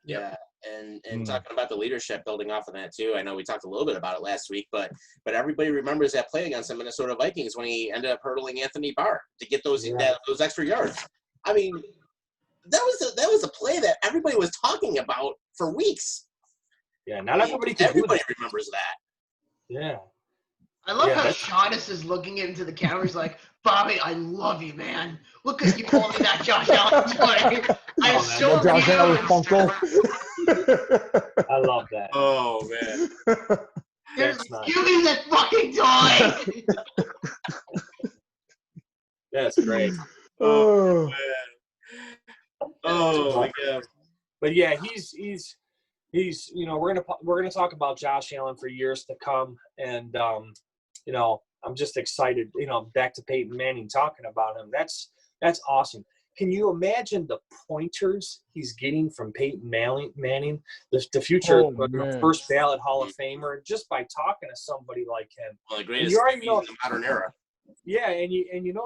Yeah. And talking about the leadership, building off of that too. I know we talked a little bit about it last week, but everybody remembers that play against the Minnesota Vikings when he ended up hurdling Anthony Barr to get those extra yards. I mean, that was a play that everybody was talking about for weeks. Yeah, not everybody remembers that. Yeah. I love how Shaughnessy is looking into the camera. He's like, Bobby, I love you, man. Look at you calling that Josh Allen play. I'm so Josh Allen Funko. I love that. Oh, man. That's nice. Give me that fucking toy. That's great. Oh, man. Oh, my God. But yeah, he's we're gonna talk about Josh Allen for years to come, and I'm just excited. Back to Peyton Manning talking about him. That's awesome. Can you imagine the pointers he's getting from Peyton Manning, the future first ballot Hall of Famer, just by talking to somebody like him? Well, the greatest in the modern era. Yeah, and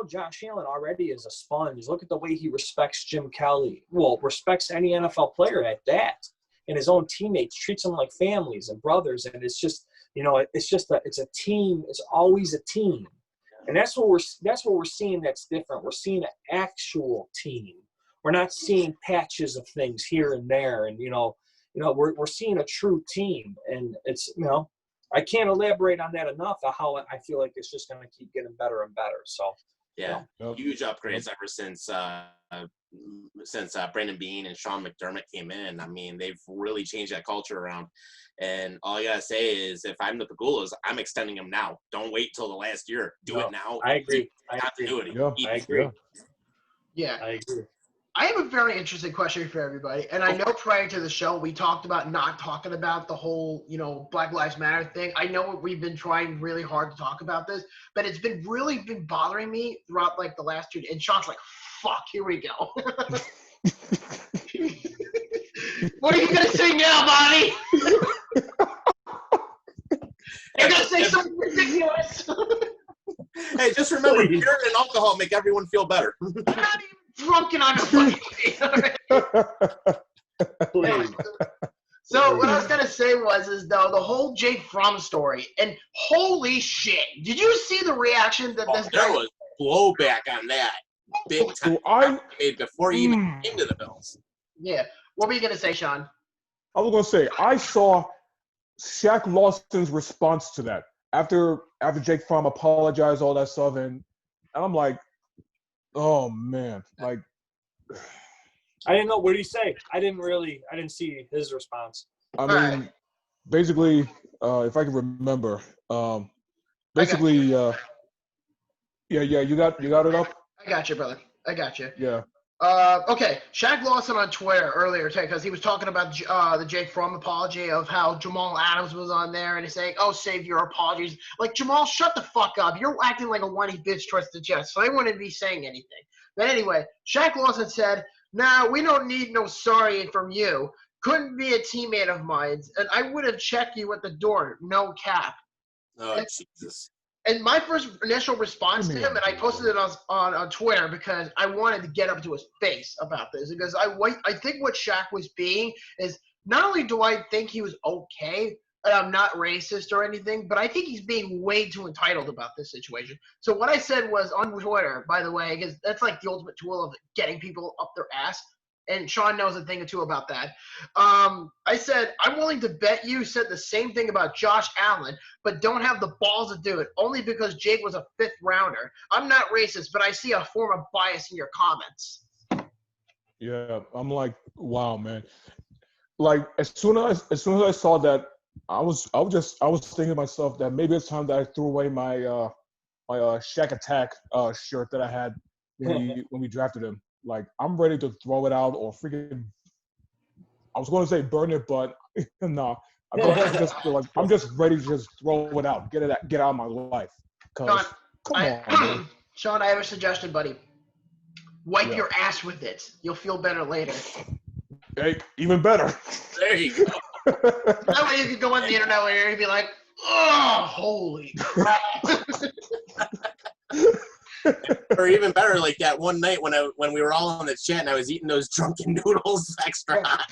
Josh Allen already is a sponge. Look at the way he respects Jim Kelly. Well, respects any NFL player at that, and his own teammates, treats them like families and brothers. And it's just, it's a team. It's always a team, and that's what we're seeing. That's different. We're seeing an actual team. We're not seeing patches of things here and there, and we're seeing a true team, and it's I can't elaborate on that enough of how I feel like it's just going to keep getting better and better. So, huge upgrades ever since Brandon Beane and Sean McDermott came in. I mean, they've really changed that culture around. And all I got to say is, if I'm the Pagulas, I'm extending them now. Don't wait till the last year. Do it now. I agree. Continuity. I agree. Yeah. I agree. I have a very interesting question for everybody. And I know prior to the show, we talked about not talking about the whole, Black Lives Matter thing. I know we've been trying really hard to talk about this, but it's been bothering me throughout like the last 2 days. And Sean's like, fuck, here we go. What are you going to say now, Bobby? You're going to say something ridiculous. Hey, just remember, beer and alcohol make everyone feel better. I'm not even drunk and I'm a fucking So what I was gonna say is though the whole Jake Fromm story, and holy shit, did you see the reaction that this There guy? was blowback on that big time. Before he even came to the Bills. Yeah. What were you gonna say, Sean? I was gonna say I saw Shaq Lawson's response to that after Jake Fromm apologized, all that stuff, and I'm like, oh man, like I didn't know. What did he say? I didn't see his response. I mean, basically, if I can remember, basically, yeah, you got it up. I got you, brother. I got you. Yeah. Okay, Shaq Lawson on Twitter earlier today because he was talking about the Jake Fromm apology of how Jamal Adams was on there and he's saying, "Oh, save your apologies." Like Jamal, shut the fuck up. You're acting like a whiny bitch towards the Jets, so I wouldn't be saying anything. But anyway, Shaq Lawson said, "Nah, we don't need no sorry from you. Couldn't be a teammate of mine, and I would have checked you at the door. No cap." Oh, Jesus. And my first initial response to him, and I posted it on Twitter because I wanted to get up to his face about this, because I think what Shaq was being is, not only do I think he was okay, and I'm not racist or anything, but I think he's being way too entitled about this situation. So what I said was on Twitter, by the way, because that's like the ultimate tool of getting people up their ass, and Sean knows a thing or two about that. I said, I'm willing to bet you said the same thing about Josh Allen, but don't have the balls to do it, only because Jake was a 5th rounder. I'm not racist, but I see a form of bias in your comments. Yeah, I'm like, wow, man. Like as soon as I saw that, I was thinking to myself that maybe it's time that I threw away my Shaq Attack shirt that I had when we drafted him. Like, I'm ready to throw it out or freaking. I was going to say burn it, but no. I'm just ready to just throw it out, get out of my life. Cause come on, man. Sean, I have a suggestion, buddy. Wipe your ass with it. You'll feel better later. Hey, even better. There you go. That way you can go on the internet later and be like, oh, holy crap. Or even better, like that one night when we were all on the chat and I was eating those drunken noodles extra hot.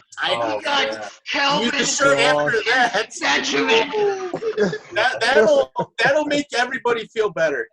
Kelvin, use the shirt after that. That'll make everybody feel better.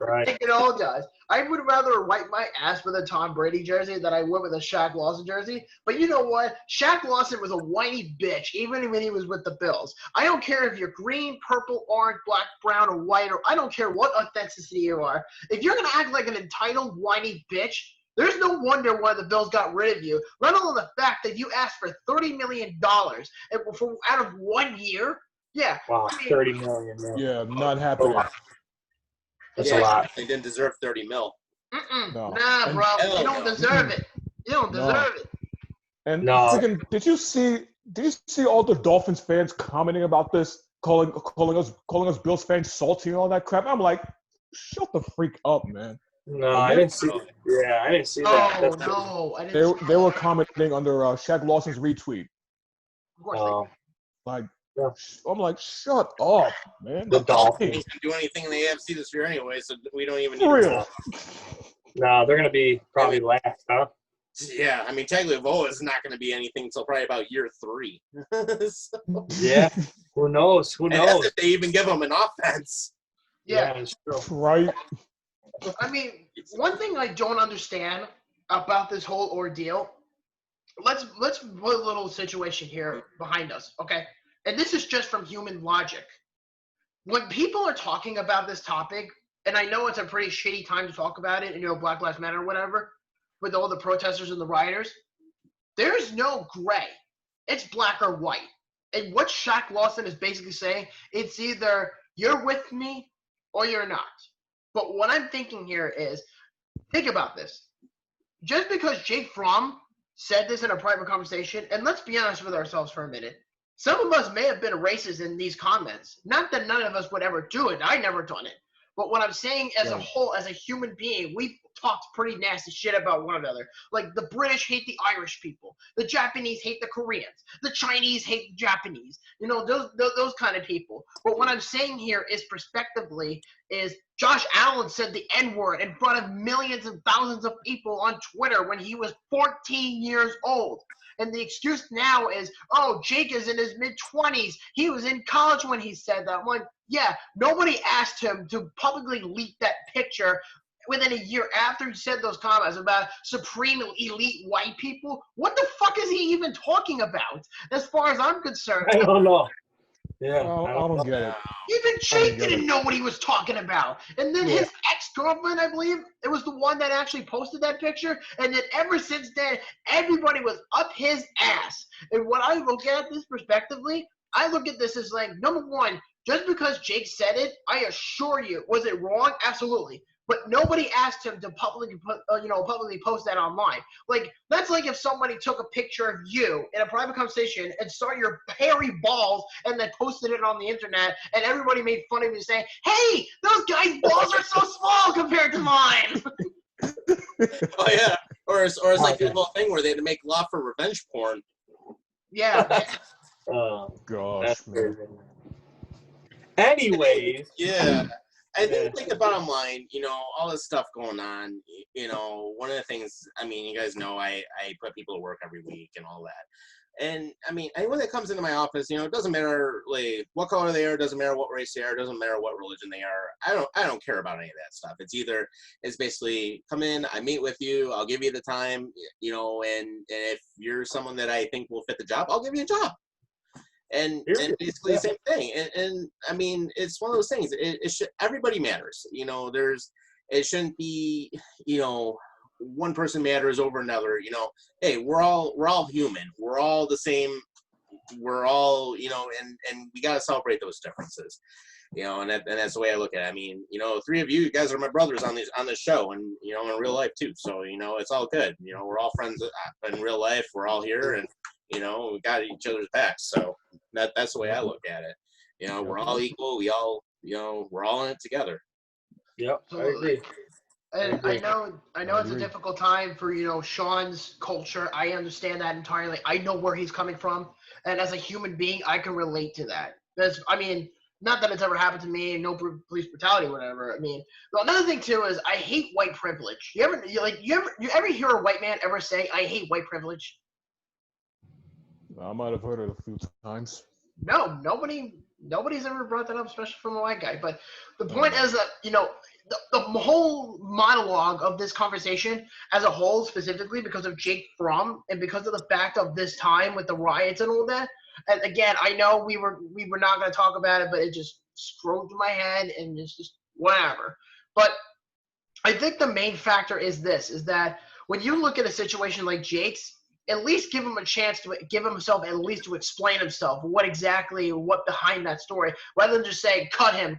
Right. It all does. I would rather wipe my ass with a Tom Brady jersey than I would with a Shaq Lawson jersey. But you know what? Shaq Lawson was a whiny bitch, even when he was with the Bills. I don't care if you're green, purple, orange, black, brown, or white, or I don't care what ethnicity you are. If you're going to act like an entitled, whiny bitch, there's no wonder why the Bills got rid of you, let alone the fact that you asked for $30 million out of 1 year. Yeah. Wow, I mean, $30 million. Man. Yeah, not happening. That's a lot. They didn't deserve 30 mil. No. Nah, bro. You don't deserve it. You don't deserve it. And freaking, did you see all the Dolphins fans commenting about this, calling us Bills fans salty and all that crap? I'm like, shut the freak up, man. No, I didn't see. Yeah, I didn't see that. Oh no, I didn't. They were commenting under Shaq Lawson's retweet. Of course like, I'm like, shut up, man. The Dolphins didn't do anything in the AFC this year anyway, so we don't even. For real. No, they're gonna be probably last, huh? Yeah, I mean, Tagovailoa is not going to be anything until probably about year 3. So. Yeah, who knows? Who knows? And that's if they even give him an offense. Yeah, it's true. Right. I mean, one thing I don't understand about this whole ordeal. Let's put a little situation here behind us, okay? And this is just from human logic. When people are talking about this topic, and I know it's a pretty shitty time to talk about it, Black Lives Matter or whatever, with all the protesters and the rioters, there's no gray. It's black or white. And what Shaq Lawson is basically saying, it's either you're with me or you're not. But what I'm thinking here is, think about this. Just because Jake Fromm said this in a private conversation, and let's be honest with ourselves for a minute, some of us may have been racist in these comments. Not that none of us would ever do it. I never done it. But what I'm saying as a whole, as a human being, we've talked pretty nasty shit about one another. Like the British hate the Irish people. The Japanese hate the Koreans. The Chinese hate the Japanese. Those kind of people. But what I'm saying here is prospectively is Josh Allen said the N-word in front of millions and thousands of people on Twitter when he was 14 years old. And the excuse now is, oh, Jake is in his mid-20s. He was in college when he said that. I'm like, yeah, nobody asked him to publicly leak that picture within a year after he said those comments about supreme elite white people. What the fuck is he even talking about, as far as I'm concerned? I don't know. Yeah, I don't get it. Even Jake get didn't it. know what he was talking about. And then his ex-girlfriend, I believe, it was the one that actually posted that picture. And then ever since then, everybody was up his ass. And when I look at this prospectively, I look at this as like, number one, just because Jake said it, I assure you, was it wrong? Absolutely. But nobody asked him to publicly post that online. Like, that's like if somebody took a picture of you in a private conversation and saw your hairy balls and then posted it on the internet, and everybody made fun of you saying, hey, those guys' balls are so small compared to mine. Oh yeah, or it's like that whole thing where they had to make law for revenge porn. Yeah. Gosh, man. Anyways. Yeah. I think like the bottom line, all this stuff going on, one of the things, I mean, you guys know I put people to work every week and all that. And I mean, anyone that comes into my office, it doesn't matter like what color they are, doesn't matter what race they are, doesn't matter what religion they are. I don't care about any of that stuff. It's basically come in, I meet with you, I'll give you the time, and if you're someone that I think will fit the job, I'll give you a job. And basically the same thing. And I mean, it's one of those things. It should, everybody matters. It shouldn't be, one person matters over another. Hey, we're all human. We're all the same. We're all, and we got to celebrate those differences. And that's the way I look at it. I mean, three of you guys are my brothers on this show, and in real life too. So it's all good. We're all friends in real life. We're all here, and we got each other's backs. So that's the way I look at it. We're all equal. We all, we're all in it together. Yep, I agree. And I know it's a difficult time for, Sean's culture. I understand that entirely. I know where he's coming from. And as a human being, I can relate to that. Not that it's ever happened to me, no police brutality or whatever. I mean, but another thing too is I hate white privilege. You ever hear a white man ever say, I hate white privilege? I might have heard it a few times. No, nobody's ever brought that up, especially from a white guy. But the point is that, the whole monologue of this conversation as a whole, specifically because of Jake Fromm and because of the fact of this time with the riots and all that. And again, I know we were not going to talk about it, but it just scrolled through my head and it's just whatever. But I think the main factor is that when you look at a situation like Jake's, at least give him a chance to give himself at least to explain himself, what behind that story, rather than just saying, cut him.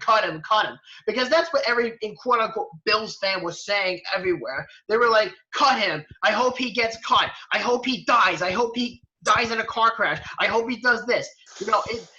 Because that's what every quote-unquote Bills fan was saying everywhere. They were like, cut him. I hope he gets cut. I hope he dies. I hope he dies in a car crash. I hope he does this. They're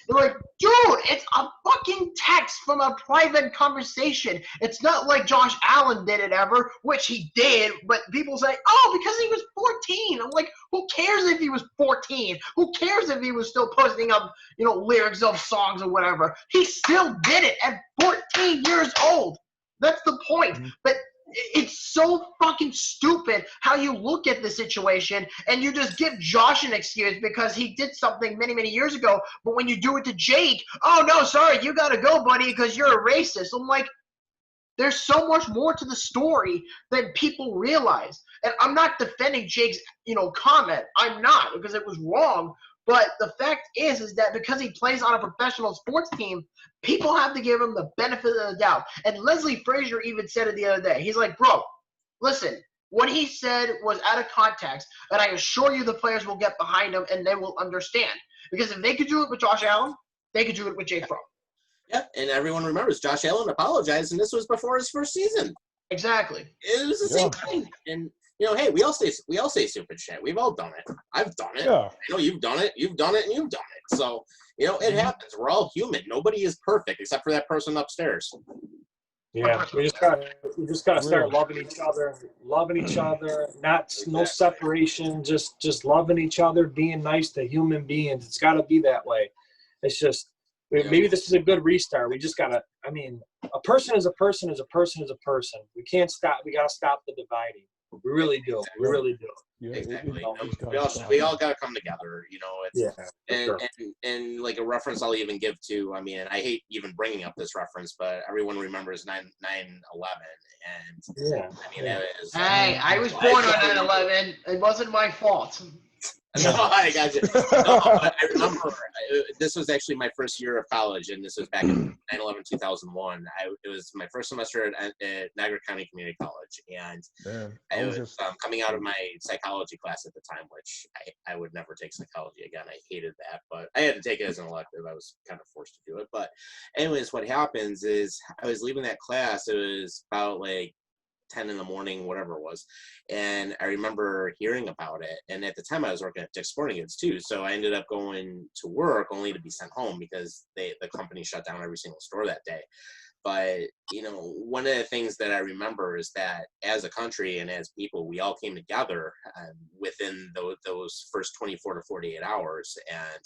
like, dude, it's a fucking text from a private conversation. It's not like Josh Allen did it ever, which he did, but people say, oh, because he was 14. I'm like, who cares if he was 14? Who cares if he was still posting up, lyrics of songs or whatever? He still did it at 14 years old. That's the point. Mm-hmm. But it's so fucking stupid how you look at the situation and you just give Josh an excuse because he did something many, many years ago. But when you do it to Jake, oh, no, sorry, you got to go, buddy, because you're a racist. I'm like, there's so much more to the story than people realize. And I'm not defending Jake's, comment. I'm not, because it was wrong. But the fact is that because he plays on a professional sports team, people have to give him the benefit of the doubt. And Leslie Frazier even said it the other day. He's like, bro, listen, what he said was out of context, and I assure you the players will get behind him and they will understand. Because if they could do it with Josh Allen, they could do it with Jake Fromm. Yeah, and everyone remembers Josh Allen apologized, and this was before his first season. Exactly. It was the same thing. And hey, we all say stupid shit. We've all done it. I've done it. Yeah. I know you've done it. You've done it, and you've done it. So it happens. We're all human. Nobody is perfect except for that person upstairs. Yeah, we just gotta start loving each other. No separation. Just loving each other, being nice to human beings. It's got to be that way. It's just maybe this is a good restart. We just gotta. I mean, a person is a person is a person is a person. We can't stop. We gotta stop the dividing. We really do. We really do. Yeah, Exactly. it's We all got to come together, you know. It's, Yeah. For sure. and like a reference I'll even give to, I mean, I hate even bringing up this reference, but everyone remembers 9/11, and Yeah. I mean, it was, Hey, I was born on 9/11. It wasn't my fault. no, I got you. No, but I remember this was actually my first year of college, and this was back in 9/11/2001. It was my first semester at Niagara County Community College, and Man, I was coming out of my psychology class at the time, which I would never take psychology again. I hated that, but I had to take it as an elective. I was kind of forced to do it. But anyways, what happens is I was leaving that class. It was about like 10 in the morning, whatever it was. And I remember hearing about it. And at the time I was working at Dick's Sporting Goods too. So I ended up going to work only to be sent home because the company shut down every single store that day. But, you know, one of the things that I remember is that as a country and as people, we all came together within those first 24 to 48 hours. And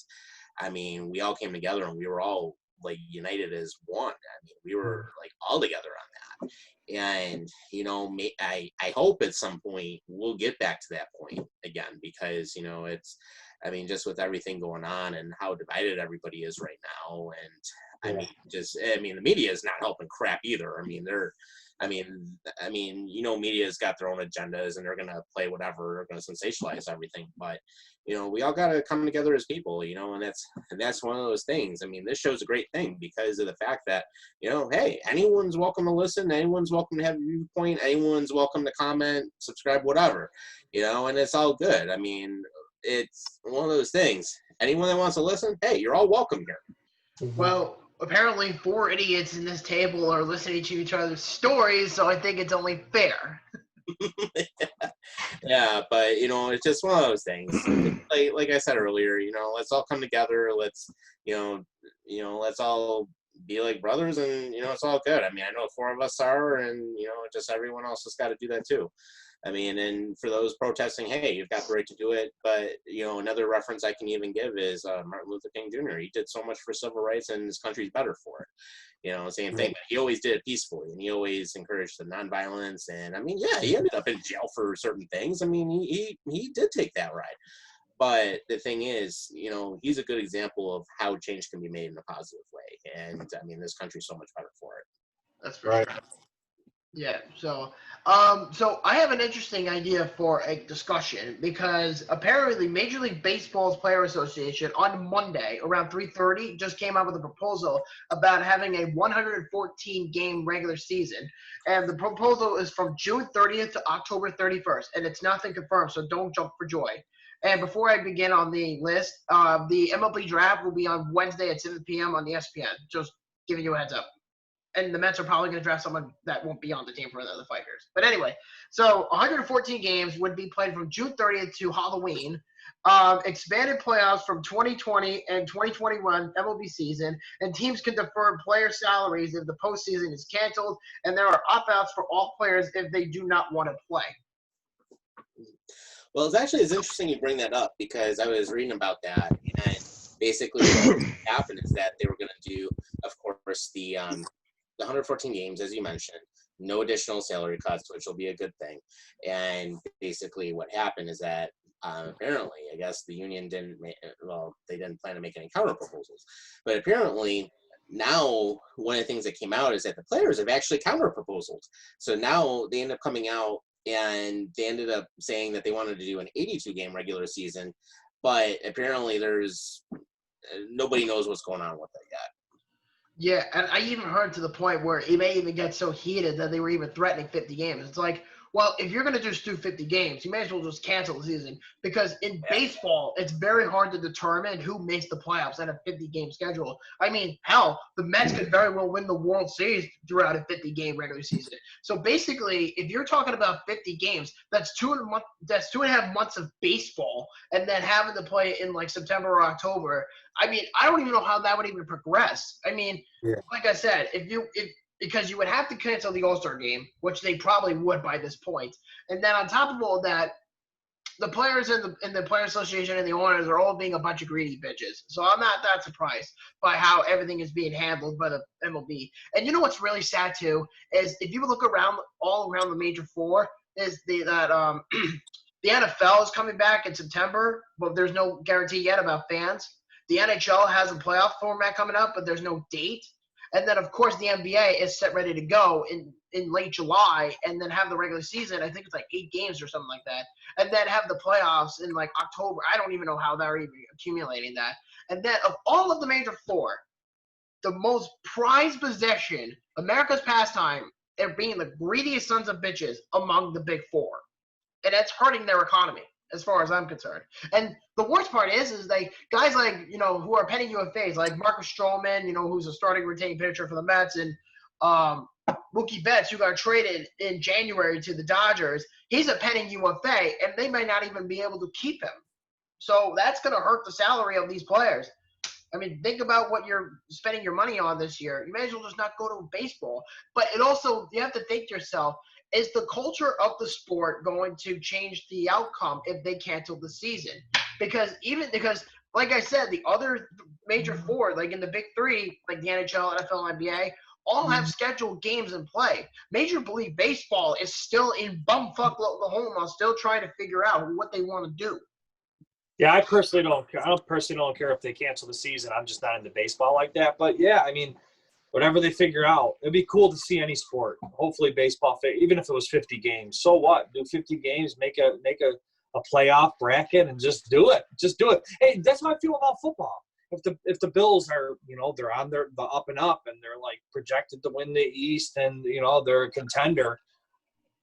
I mean, we all came together and we were all like united as one. I mean, we were like all together on that. And, you know, I hope at some point we'll get back to that point again, because, you know, it's, I mean, just with everything going on and how divided everybody is right now. And I mean, the media is not helping crap either. I mean, you know, media's got their own agendas and they're going to play whatever, they're going to sensationalize everything. But, you know, we all got to come together as people, you know, and that's one of those things. I mean, this show's a great thing because of the fact that, you know, hey, anyone's welcome to listen. Anyone's welcome to have a viewpoint. Anyone's welcome to comment, subscribe, whatever, you know, and it's all good. I mean, it's one of those things. Anyone that wants to listen, hey, you're all welcome here. Well, apparently 4 idiots in this table are listening to each other's stories, so I think it's only fair. Yeah, but you know, it's just one of those things. Like I said earlier, you know, let's all come together. Let's, you know, let's all be like brothers, and you know, it's all good. I mean, I know 4 of us are, and you know, just everyone else has got to do that too. I mean, and for those protesting, hey, you've got the right to do it. But, you know, another reference I can even give is Martin Luther King Jr. He did so much for civil rights and his country's better for it. You know, same thing. But he always did it peacefully and he always encouraged the nonviolence. And I mean, yeah, he ended up in jail for certain things. I mean, he did take that ride. But the thing is, you know, he's a good example of how change can be made in a positive way. And I mean, this country's so much better for it. That's for sure. Yeah, so I have an interesting idea for a discussion because apparently Major League Baseball's Player Association on Monday around 3:30 just came out with a proposal about having a 114-game regular season, and the proposal is from June 30th to October 31st, and it's nothing confirmed, so don't jump for joy. And before I begin on the list, the MLB draft will be on Wednesday at 7 p.m. on the ESPN. Just giving you a heads up. And the Mets are probably going to draft someone that won't be on the team for the Fighters. But anyway, so 114 games would be played from June 30th to Halloween. Expanded playoffs from 2020 and 2021 MLB season, and teams can defer player salaries if the postseason is canceled, and there are opt-outs for all players if they do not want to play. Well, it's interesting you bring that up because I was reading about that, and basically what happened is that they were going to do, of course, the 114 games, as you mentioned, no additional salary cuts, which will be a good thing. And basically what happened is that apparently, I guess the union they didn't plan to make any counter proposals. But apparently now one of the things that came out is that the players have actually counter proposals. So now they end up coming out and they ended up saying that they wanted to do an 82-game regular season. But apparently nobody knows what's going on with it yet. Yeah, and I even heard to the point where it may even get so heated that they were even threatening 50 games. It's like, well, if you're going to just do 50 games, you may as well just cancel the season. Because in baseball, it's very hard to determine who makes the playoffs at a 50-game schedule. I mean, hell, the Mets could very well win the World Series throughout a 50-game regular season. So basically, if you're talking about 50 games, that's 2.5 months of baseball, and then having to play it in like September or October. I mean, I don't even know how that would even progress. I mean, like I said, because you would have to cancel the All-Star game, which they probably would by this point. And then on top of all that, the players in the Player Association and the owners are all being a bunch of greedy bitches. So I'm not that surprised by how everything is being handled by the MLB. And you know what's really sad too is if you look all around the major four, is that the NFL is coming back in September, but there's no guarantee yet about fans. The NHL has a playoff format coming up, but there's no date. And then, of course, the NBA is set ready to go in late July and then have the regular season. I think it's like 8 games or something like that. And then have the playoffs in like October. I don't even know how they're even accumulating that. And then of all of the major 4, the most prized possession, America's pastime, are being the greediest sons of bitches among the big 4. And that's hurting their economy, as far as I'm concerned. And the worst part is like guys like, who are penny UFAs, like Marcus Stroman, who's a starting retaining pitcher for the Mets, and Mookie Betts, who got traded in January to the Dodgers. He's a penny UFA, and they might not even be able to keep him. So that's going to hurt the salary of these players. I mean, think about what you're spending your money on this year. You may as well just not go to baseball. But it also, you have to think to yourself, is the culture of the sport going to change the outcome if they cancel the season? Because, like I said, the other major 4, like in the big 3, like the NHL, NFL, NBA, all have scheduled games in play. Major League Baseball is still in bumfuck Oklahoma, still trying to figure out what they want to do. Yeah, I personally don't care. I personally don't care if they cancel the season. I'm just not into baseball like that. But yeah, I mean, whatever they figure out, it'd be cool to see any sport. Hopefully, baseball, even if it was 50 games. So what? Do 50 games, make a playoff bracket, and just do it. Just do it. Hey, that's how I feel about football. If the Bills are, they're on the up and up, and they're like projected to win the East, and they're a contender.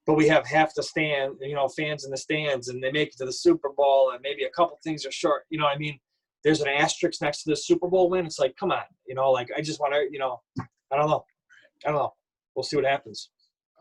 But we have half the stand, fans in the stands, and they make it to the Super Bowl, and maybe a couple things are short. There's an asterisk next to the Super Bowl win. It's like, come on, I just want to, I don't know. We'll see what happens.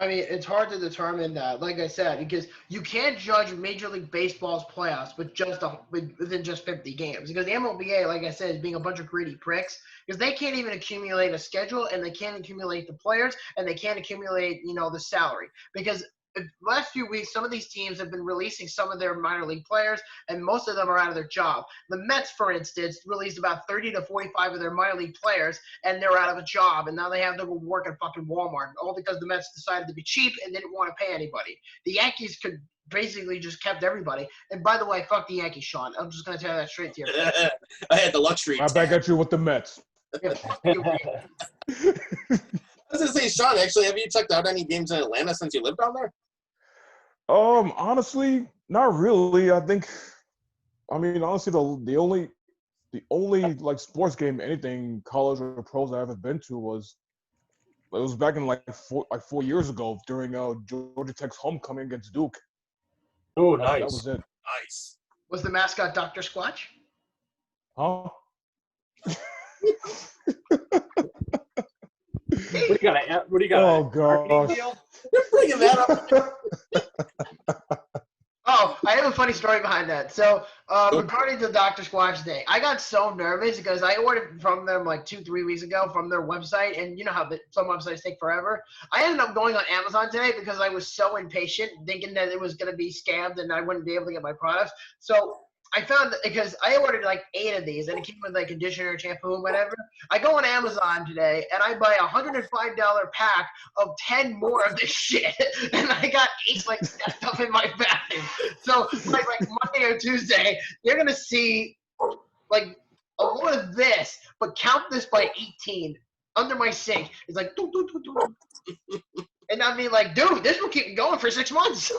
I mean, it's hard to determine that, like I said, because you can't judge Major League Baseball's playoffs within just 50 games. Because the MLBA, like I said, is being a bunch of greedy pricks. Because they can't even accumulate a schedule, and they can't accumulate the players, and they can't accumulate, the salary. Because the last few weeks, some of these teams have been releasing some of their minor league players, and most of them are out of their job. The Mets, for instance, released about 30 to 45 of their minor league players, and they're out of a job, and now they have to go work at fucking Walmart, all because the Mets decided to be cheap and didn't want to pay anybody. The Yankees could basically just kept everybody. And by the way, fuck the Yankees, Sean. I'm just going to tell that straight to your face. I had the luxury. I'm back at you with the Mets. Yeah, fuck you. I was going to say, Sean, actually, have you checked out any games in Atlanta since you lived down there? Honestly, not really. Honestly, the only like sports game, anything college or pros I ever been to was back in like 4 years ago during Georgia Tech's homecoming against Duke. Oh, nice. That was it. Nice. Was the mascot Dr. Squatch? Huh? What do you got? Oh gosh. You're bringing that up. Oh, I have a funny story behind that. So, regarding the Dr. Squatch thing, I got so nervous because I ordered from them like 2-3 weeks ago from their website, and you know how some websites take forever. I ended up going on Amazon today because I was so impatient, thinking that it was going to be scammed and I wouldn't be able to get my products. So I found that because I ordered like 8 of these, and it came with like conditioner, shampoo, and whatever. I go on Amazon today, and I buy a $105 pack of 10 more of this shit, and I got 8 like stacked up in my bag. So like Monday or Tuesday, you're gonna see like a lot of this, but count this by 18 under my sink. It's like doo, doo, doo, doo. And I mean, like, dude, this will keep going for 6 months.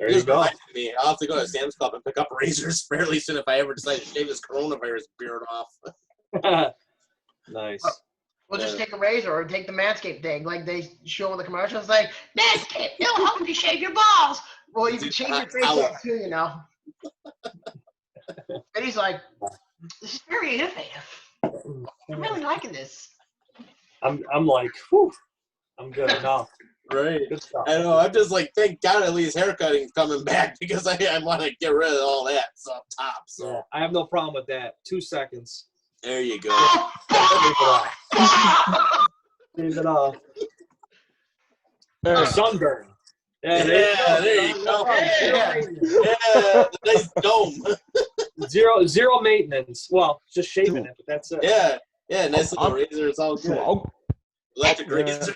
There you go. Me. I'll have to go to Sam's Club and pick up razors fairly soon if I ever decide to shave this coronavirus beard off. Nice. We'll just take a razor or take the Manscaped thing, like they show in the commercials, like, Manscaped, it'll help you shave your balls. Well, you can shave your face off too, you know. And he's like, this is very innovative. I'm really liking this. I'm like, whew, I'm good enough. Right. Good stuff. I know. I'm just like, thank God at least haircutting's coming back because I want to get rid of all that up top. So Yeah, I have no problem with that. 2 seconds. there you go. Leave it off. Hey, Sunburn. Yeah, There you go. Yeah, nice dome. Zero maintenance. Well, just shaving it, but that's it. Yeah, nice little razor. It's all good. Electric razor.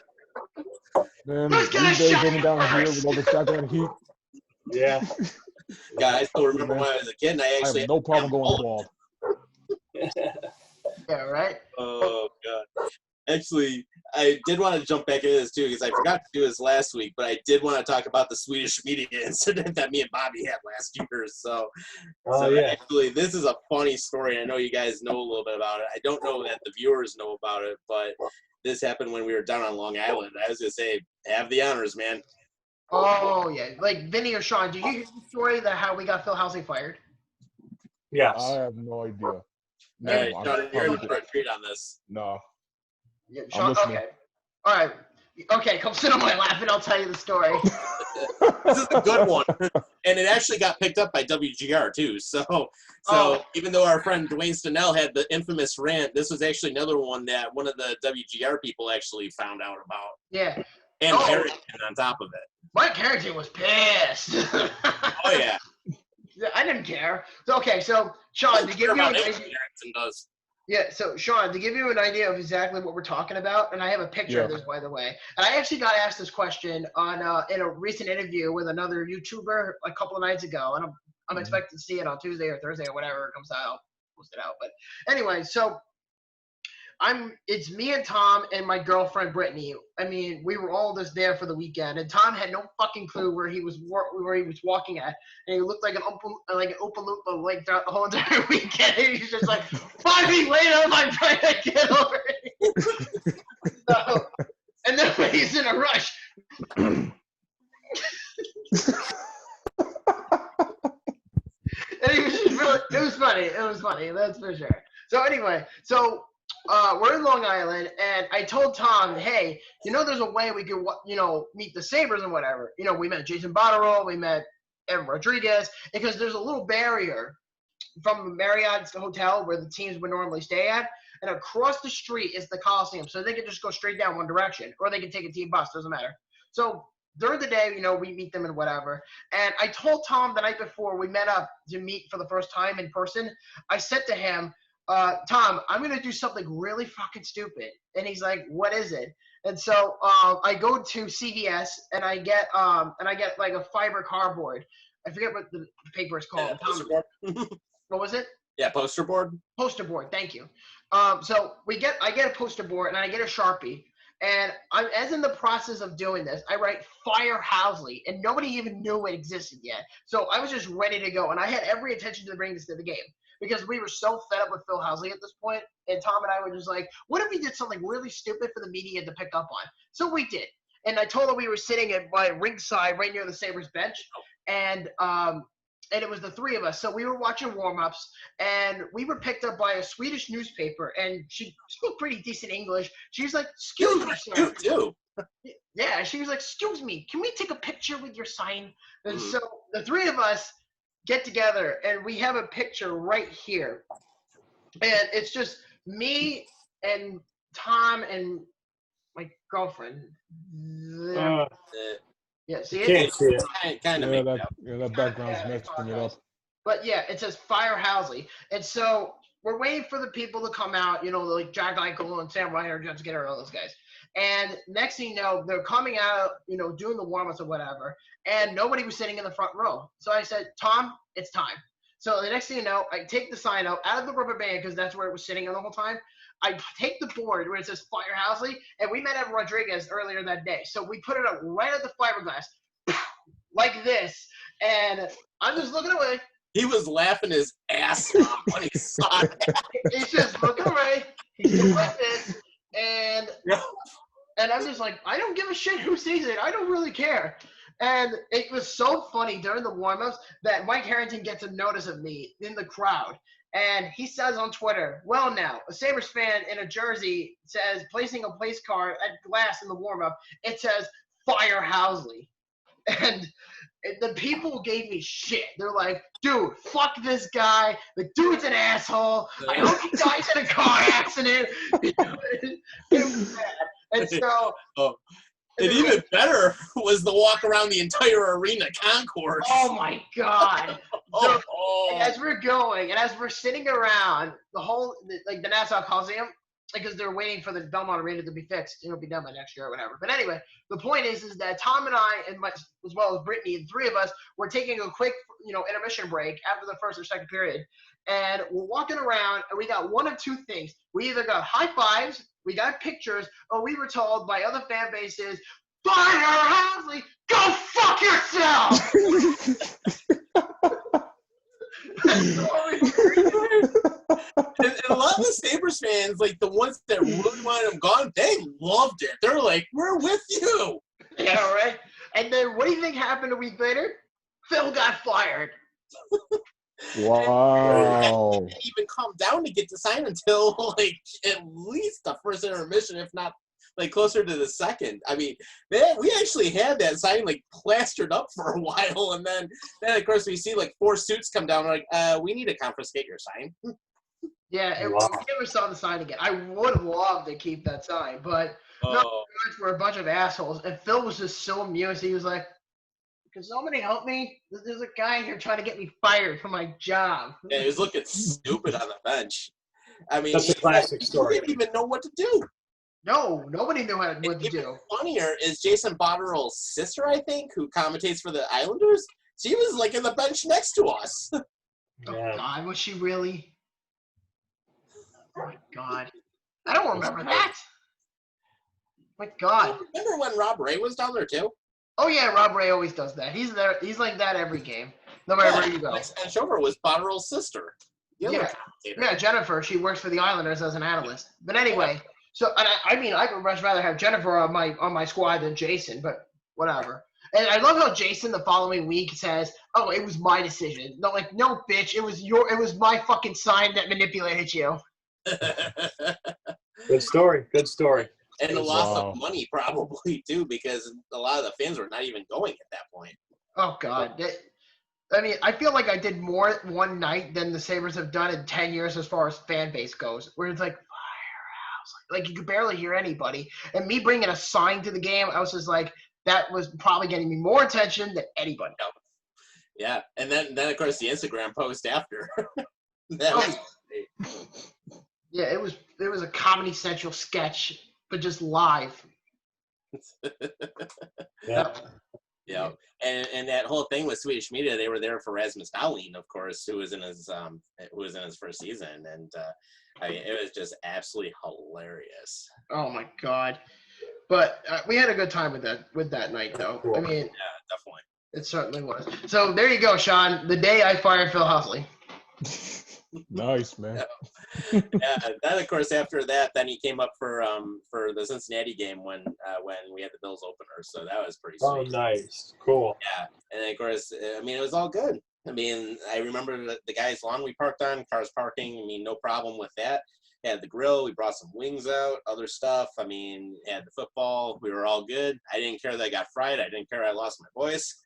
Man, Let's get these a days shot getting down here first. with all the shotgun heat, Yeah. God, I still remember when I was a kid, and I I actually have no problem going bald. Yeah, right? Oh God! Actually, I did want to jump back into this too because I forgot to do this last week, but I did want to talk about the Swedish media incident that me and Bobby had last year. So Yeah. actually, this is a funny story. I know you guys know a little bit about it. I don't know that the viewers know about it, but this happened when we were down on Long Island. I was gonna say, have the honors, man. Oh, yeah. Like, Vinny or Sean, did you hear the story that how we got Phil Housing fired? Yes. I have no idea. All No, right, I Sean, you're in probably for did. a treat on this. No. Yeah, I'm Sean, listening. okay. All right. Okay, come sit on my lap and I'll tell you the story. This is a good one, and it actually got picked up by WGR too. So even though our friend Dwayne Stenell had the infamous rant, this was actually another one that one of the WGR people actually found out about. Yeah. And Harrington on top of it. Mike Harrington was pissed. Oh yeah. I didn't care. So, okay, so Sean, to give you an idea, Harrington does. yeah, so Sean, to give you an idea of exactly what we're talking about, and I have a picture of this, by the way. And I actually got asked this question on in a recent interview with another YouTuber a couple of nights ago, and I'm expecting to see it on Tuesday or Thursday or whatever it comes out. I'll post it out. But anyway, so it's me and Tom and my girlfriend Brittany. I mean, we were all just there for the weekend, and Tom had no fucking clue where he was walking at, and he looked like an Oompa Loompa like throughout the whole entire weekend. And he's just like, 5 feet later, my friend, I get over it. So, and then when he's in a rush. And he was just really, it was funny, that's for sure. So anyway, we're in Long Island, and I told Tom, hey, there's a way we could, meet the Sabres and whatever. We met Jason Botterill, we met Evan Rodriguez, because there's a little barrier from the Marriott Hotel where the teams would normally stay at, and across the street is the Coliseum, so they could just go straight down one direction, or they could take a team bus, doesn't matter. So during the day, we meet them and whatever. And I told Tom the night before we met up to meet for the first time in person, I said to him, Tom, I'm going to do something really fucking stupid. And he's like, what is it? And so I go to CVS and I get like a fiber cardboard. I forget what the paper is called. Yeah, poster board. What was it? Yeah, poster board. Poster board, thank you. So I get a poster board and I get a Sharpie. And as in the process of doing this, I write Fire Housley, and nobody even knew it existed yet. So I was just ready to go, and I had every intention to bring this to the game because we were so fed up with Phil Housley at this point, and Tom and I were just like, what if we did something really stupid for the media to pick up on? So we did. And I told him we were sitting at my ringside right near the Sabres bench, and it was the three of us. So we were watching warm-ups, and we were picked up by a Swedish newspaper, and she spoke pretty decent English. She was like, excuse me, sir. You too. Yeah, she was like, excuse me, can we take a picture with your sign? And so the three of us get together, and we have a picture right here. And it's just me and Tom and my girlfriend. Yeah, see it? Can't see it. Kind of. That background's messing it up. But yeah, it says Fire Housley. And so we're waiting for the people to come out, like Jack Eichel and Sam Ryder, Judge Getter, all those guys. And next thing you know, they're coming out, doing the warm-ups or whatever. And nobody was sitting in the front row. So I said, Tom, it's time. So the next thing you know, I take the sign out of the rubber band because that's where it was sitting the whole time. I take the board where it says Fire Housley, and we met Evan Rodriguez earlier that day. So we put it up right at the fiberglass, like this. And I'm just looking away. He was laughing his ass off when he saw it. He's just looking away. He's just like this. And I'm just like, I don't give a shit who sees it. I don't really care. And it was so funny during the warm-ups that Mike Harrington gets a notice of me in the crowd. And he says on Twitter, well now, a Sabres fan in a jersey says, placing a place card at glass in the warm-up, it says, Fire Housley. And the people gave me shit. They're like, dude, fuck this guy. The dude's an asshole. I hope he dies in a car accident. It was bad. And so... And even better was the walk around the entire arena concourse. Oh, my God. So, as we're going, and as we're sitting around the Nassau Coliseum, because they're waiting for the Belmont Arena to be fixed. It'll be done by next year or whatever. But anyway, the point is that Tom and I, and as well as Brittany, the three of us, were taking a quick, intermission break after the first or second period. And we're walking around, and we got one of two things. We either got high fives, we got pictures, or we were told by other fan bases, "Fire Housley, go fuck yourself!" And a lot of the Sabres fans, like the ones that really wanted him gone, they loved it. They're like, "We're with you." Yeah, right. And then what do you think happened a week later? Phil got fired. Wow. It didn't even calm down to get to sign until like at least the first intermission, if not like closer to the second. I mean, we actually had that sign like plastered up for a while, and then of course we see like 4 suits come down. We're like, we need to confiscate your sign. Yeah, we never saw the sign again. I would have loved to keep that sign, but we're a bunch of assholes. And Phil was just so amused. He was like, "Can somebody help me? There's a guy here trying to get me fired from my job." Yeah, he was looking stupid on the bench. I mean, that's a classic story. He didn't even know what to do. No, nobody knew what to do. Even funnier is Jason Botterill's sister, I think, who commentates for the Islanders. She was like in the bench next to us. Oh, God, was she really? Oh, my God. I don't remember that. My God. Remember when Rob Ray was down there, too? Oh, yeah, Rob Ray always does that. He's there. He's like that every game, no matter where you go. And Schover was Botterill's sister. Yeah, Jennifer. She works for the Islanders as an analyst. But anyway, so I mean, I would much rather have Jennifer on my squad than Jason, but whatever. And I love how Jason the following week says, "Oh, it was my decision." No, like, no, bitch, it was my fucking sign that manipulated you. Good story. Good story. And a loss of money probably too, because a lot of the fans were not even going at that point. Oh God. I mean, I feel like I did more one night than the Sabres have done in 10 years as far as fan base goes, where it's like, firehouse. Like you could barely hear anybody. And me bringing a sign to the game, I was just like, that was probably getting me more attention than anybody. Yeah. And then of course, the Instagram post after. Yeah, it was a Comedy Central sketch, but just live. Yeah. Yeah, and that whole thing with Swedish media, they were there for Rasmus Dahlin, of course, who was in his first season, and it was just absolutely hilarious. Oh my God! But we had a good time with that night, though. I mean, yeah, definitely. It certainly was. So there you go, Sean. The day I fired Phil Housley. Nice, man. Yeah. Then of course after that, then he came up for the Cincinnati game when we had the Bills opener. So that was pretty sweet. Oh, nice, cool. Yeah, and of course, I mean, it was all good. I mean, I remember the guy's lawn we parked on, cars parking. I mean, no problem with that. Had the grill. We brought some wings out, other stuff. I mean, had the football. We were all good. I didn't care that I got fried. I didn't care I lost my voice.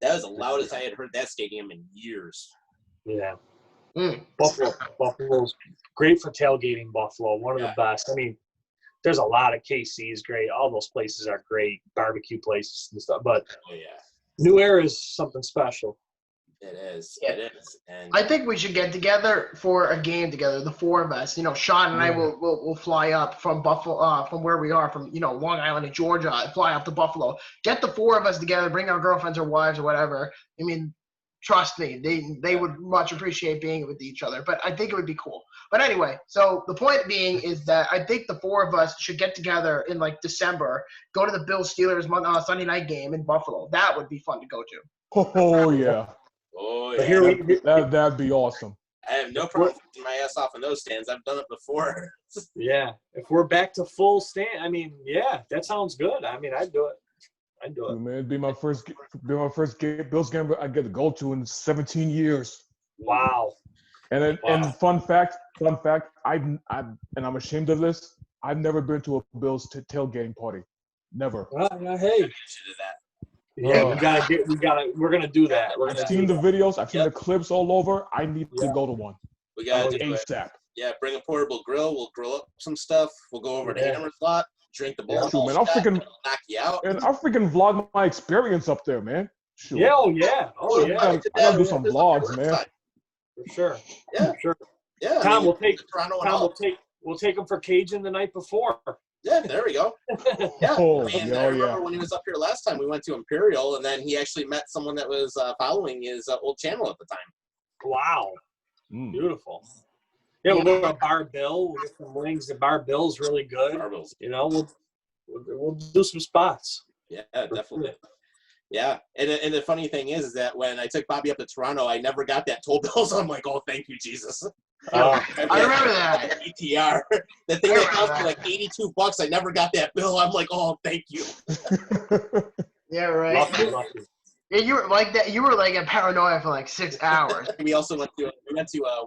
That was the loudest I had heard that stadium in years. Yeah. Buffalo's great for tailgating. Buffalo, one of the best. I mean, there's a lot of KC's great. All those places are great, barbecue places and stuff. But New Era is something special. It is. Yeah. It is. And I think we should get together for a game together, the four of us. You know, Sean and I will fly up from Buffalo, from where we are, from Long Island, Georgia, and fly up to Buffalo. Get the four of us together, bring our girlfriends or wives or whatever. I mean, trust me, they would much appreciate being with each other. But I think it would be cool. But anyway, so the point being is that I think the four of us should get together in like December, go to the Bills-Steelers Sunday night game in Buffalo. That would be fun to go to. Oh yeah. Oh yeah. That'd be awesome. I have no problem taking my ass off in those stands. I've done it before. Yeah. If we're back to full stand, I mean, yeah, that sounds good. I mean, I'd do it. Man, it'd be my first Bills game I get to go to in 17 years. Wow. And fun fact, I'm ashamed of this. I've never been to a Bills tailgating party. Never. Hey. Yeah, we're gonna do that. I've seen the videos, I've seen the clips all over. I need to go to one. We gotta do ASAP. Yeah, bring a portable grill. We'll grill up some stuff. We'll go over to Hammer's lot, drink the ball. Man, I'll freaking knock you out. And I'll freaking vlog my experience up there, man. Sure. Yeah, oh yeah. I gotta do some vlogs, man. For sure. Yeah, for sure. Yeah. Tom will take We'll take him for Cajun the night before. Yeah, there we go. Yeah, Oh, and yeah, I remember when he was up here last time, we went to Imperial, and then he actually met someone that was following his old channel at the time. Wow. Beautiful. Yeah, we'll go to Bar Bill. We'll get some wings. The Bar Bill's really good. Bar Bill's. You know, we'll do some spots. Yeah, definitely. Yeah, and the funny thing is that when I took Bobby up to Toronto, I never got that toll bill. So I'm like, oh, thank you, Jesus. I remember that. ETR. The thing that cost me like $82. I never got that bill. I'm like, oh, thank you. Yeah, right. Lucky. Yeah, you were like that. You were like in paranoia for like 6 hours. We also went to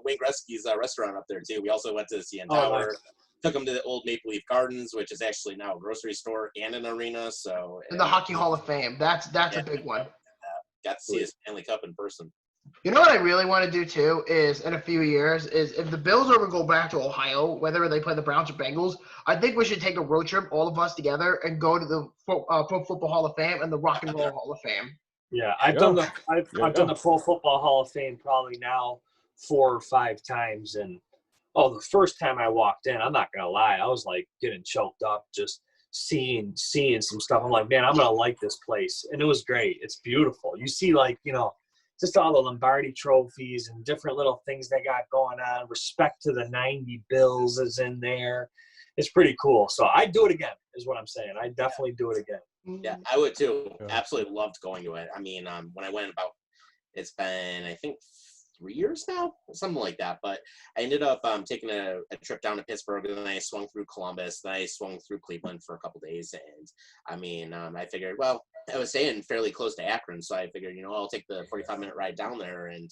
Wayne Gretzky's restaurant up there too. We also went to the CN Tower. Nice. Took him to the old Maple Leaf Gardens, which is actually now a grocery store and an arena. So In the Hockey Hall of Fame. That's a big one. Got to see his Stanley Cup in person. You know what I really want to do too is in a few years is if the Bills ever go back to Ohio, whether they play the Browns or Bengals, I think we should take a road trip, all of us together, and go to the Pro Football Hall of Fame and the Rock and Roll Hall of Fame. Yeah, I've done the Pro Football Hall of Fame probably now 4 or 5 times, and the first time I walked in, I'm not gonna lie, I was like getting choked up just seeing some stuff. I'm like, man, I'm gonna like this place, and it was great. It's beautiful. You see, like, you know, just all the Lombardi trophies and different little things they got going on. Respect to the '90 Bills is in there. It's pretty cool. So I'd do it again, is what I'm saying. I'd definitely do it again. Yeah, I would too. Yeah. Absolutely loved going to it. I mean, when I went it's been, I think, 3 years now, something like that. But I ended up taking a trip down to Pittsburgh, and then I swung through Columbus, then I swung through Cleveland for a couple days. And I mean, I figured, well, I was staying fairly close to Akron, so I figured, I'll take the 45-minute ride down there. And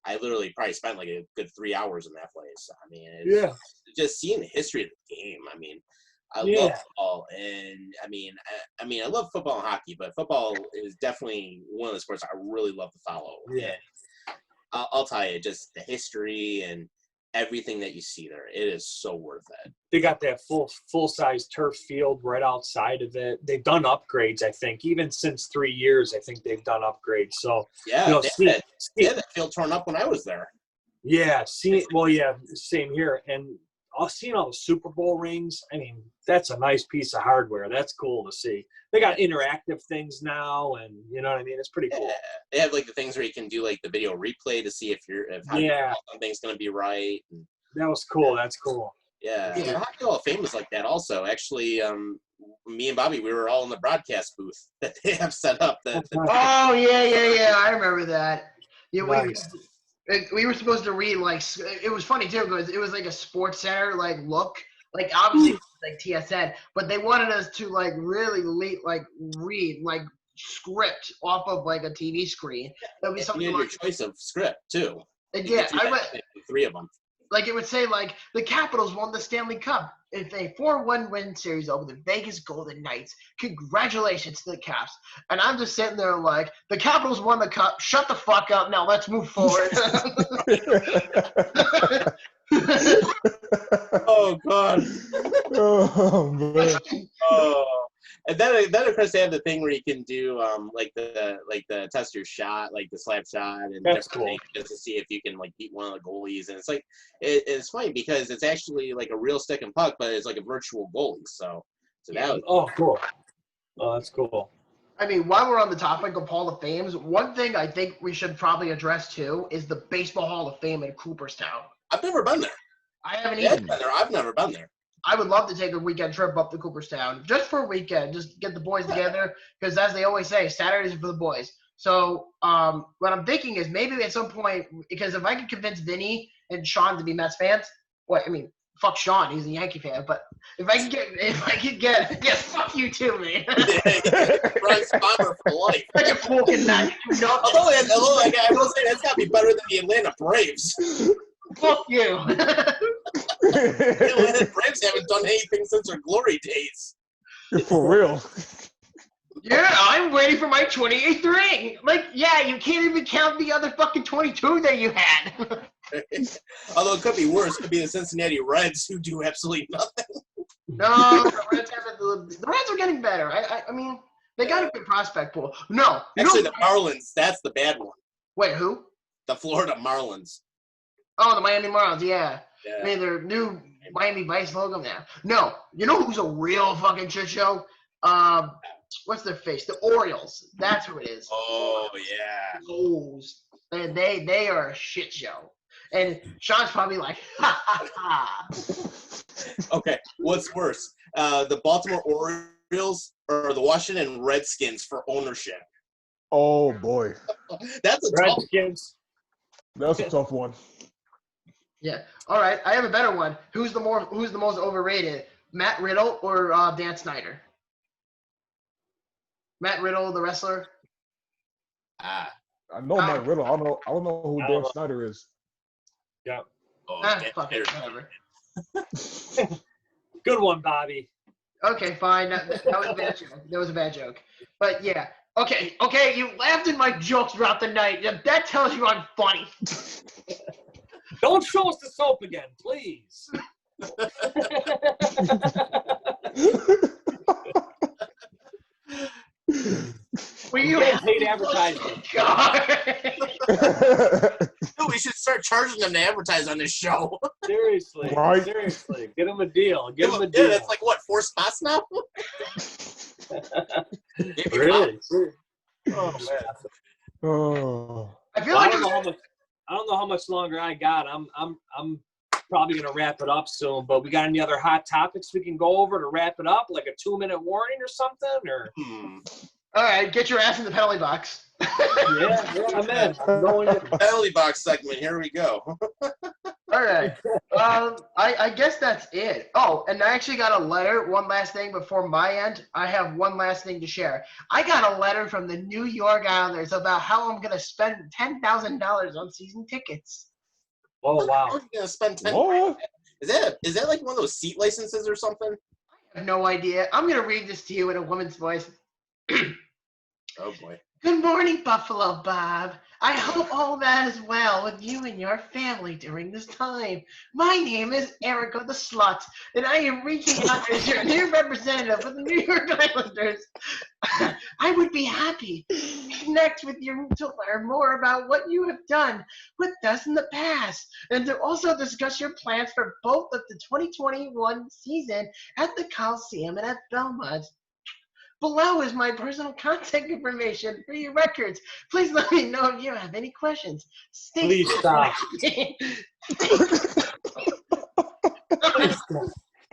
I literally probably spent like a good 3 hours in that place. I mean, just seeing the history of the game. I mean, I love football, and I mean, I love football and hockey, but football is definitely one of the sports I really love to follow. Yeah. And I'll tell you, just the history and everything that you see there, it is so worth it. They got that full-size turf field right outside of it. They've done upgrades, I think, even since 3 years. I think they've done upgrades. So yeah, they had that field torn up when I was there. Yeah, same here. And seeing all the Super Bowl rings, I mean, that's a nice piece of hardware. That's cool to see. They got interactive things now, and you know what I mean? It's pretty cool. They have like the things where you can do like the video replay to see if something's going to be right. And, that was cool. That's cool. Yeah. The Hockey Hall of Fame is like that also. Actually, me and Bobby, we were all in the broadcast booth that they have set up. Oh, yeah. I remember that. Yeah, Nice. we were supposed to read, like, it was funny, too, because it was like a Sports Center, like, look. Like, obviously, like TSN, but they wanted us to, like, really, read, like, script off of, like, a TV screen. That would be something you had like your choice of script, too. Yeah, I read 3 of them. Like, it would say, like, the Capitals won the Stanley Cup. It's a 4-1 win series over the Vegas Golden Knights. Congratulations to the Caps. And I'm just sitting there like, the Capitals won the Cup. Shut the fuck up. Now let's move forward. Oh, God. Oh, man. Oh. And then of course they have the thing where you can do like the test your shot, like the slap shot, and That's different things just to see if you can like beat one of the goalies. And it's like it's funny because it's actually like a real stick and puck, but it's like a virtual goalie. So that was cool. Oh, that's cool. I mean, while we're on the topic of Hall of Fames, one thing I think we should probably address too is the Baseball Hall of Fame in Cooperstown. I've never been there. I haven't Yeah, either. I've never been there. I would love to take a weekend trip up to Cooperstown, just for a weekend, just get the boys together, because as they always say, Saturdays are for the boys. So what I'm thinking is maybe at some point, because if I could convince Vinny and Sean to be Mets fans, fuck Sean, he's a Yankee fan, but if I could get, yeah, fuck you too, man. Brian Spommer for life. Like a fucking knife. Although I will say that's got to be better than the Atlanta Braves. Fuck you. The Atlanta Braves haven't done anything since their glory days. For real. Yeah, I'm waiting for my 28th ring. Like, yeah, you can't even count the other fucking 22 that you had. Although it could be worse. It could be the Cincinnati Reds who do absolutely nothing. No, the Reds are getting better. I mean, they got a good prospect pool. No. Actually, the Marlins, that's the bad one. Wait, who? The Florida Marlins. Oh, the Miami Marlins, yeah. I mean, their new Miami Vice logo now. No, you know who's a real fucking shit show? What's their face? The Orioles. That's who it is. Oh yeah. Those. They are a shit show. And Sean's probably like, ha ha ha. Okay, what's worse, the Baltimore Orioles or the Washington Redskins for ownership? Oh boy, That's a tough. Redskins. that's a tough one. Yeah. All right. I have a better one. Who's the most overrated? Matt Riddle or Dan Snyder? Matt Riddle, the wrestler. Ah, I know Matt Riddle. I don't know who Dan Snyder is. Yeah. oh, Fuck it. Whatever. Good one, Bobby. Okay, fine. That was a bad joke. That was a bad joke. But yeah. Okay. You laughed at my jokes throughout the night. That tells you I'm funny. Don't show us the soap again, please. Will you get paid advertising? Dude, we should start charging them to advertise on this show. Seriously. Right. Seriously. Get them a deal. Get them a Dude, deal. it's like what, 4 spots now? Really? Oh man. Oh. I feel Well, like I don't know how much longer I got. I'm probably gonna wrap it up soon. But we got any other hot topics we can go over to wrap it up, like a 2-minute warning or something, or? All right, get your ass in the penalty box. Yeah, I'm in. I'm going in. Penalty box segment. Here we go. All right. I guess that's it. Oh, and I actually got a letter. One last thing before my end. I have one last thing to share. I got a letter from the New York Islanders about how I'm gonna spend $10,000 on season tickets. Oh wow. How are you gonna spend 10? What? Is that like one of those seat licenses or something? I have no idea. I'm gonna read this to you in a woman's voice. Oh boy. Good morning, Buffalo Bob. I hope all that is well with you and your family during this time. My name is Erica the Slut, and I am reaching out as your new representative of the New York Islanders. I would be happy to connect with you to learn more about what you have done with us in the past, and to also discuss your plans for both of the 2021 season at the Coliseum and at Belmont. Below is my personal contact information for your records. Please let me know if you have any questions. Stay Please stop.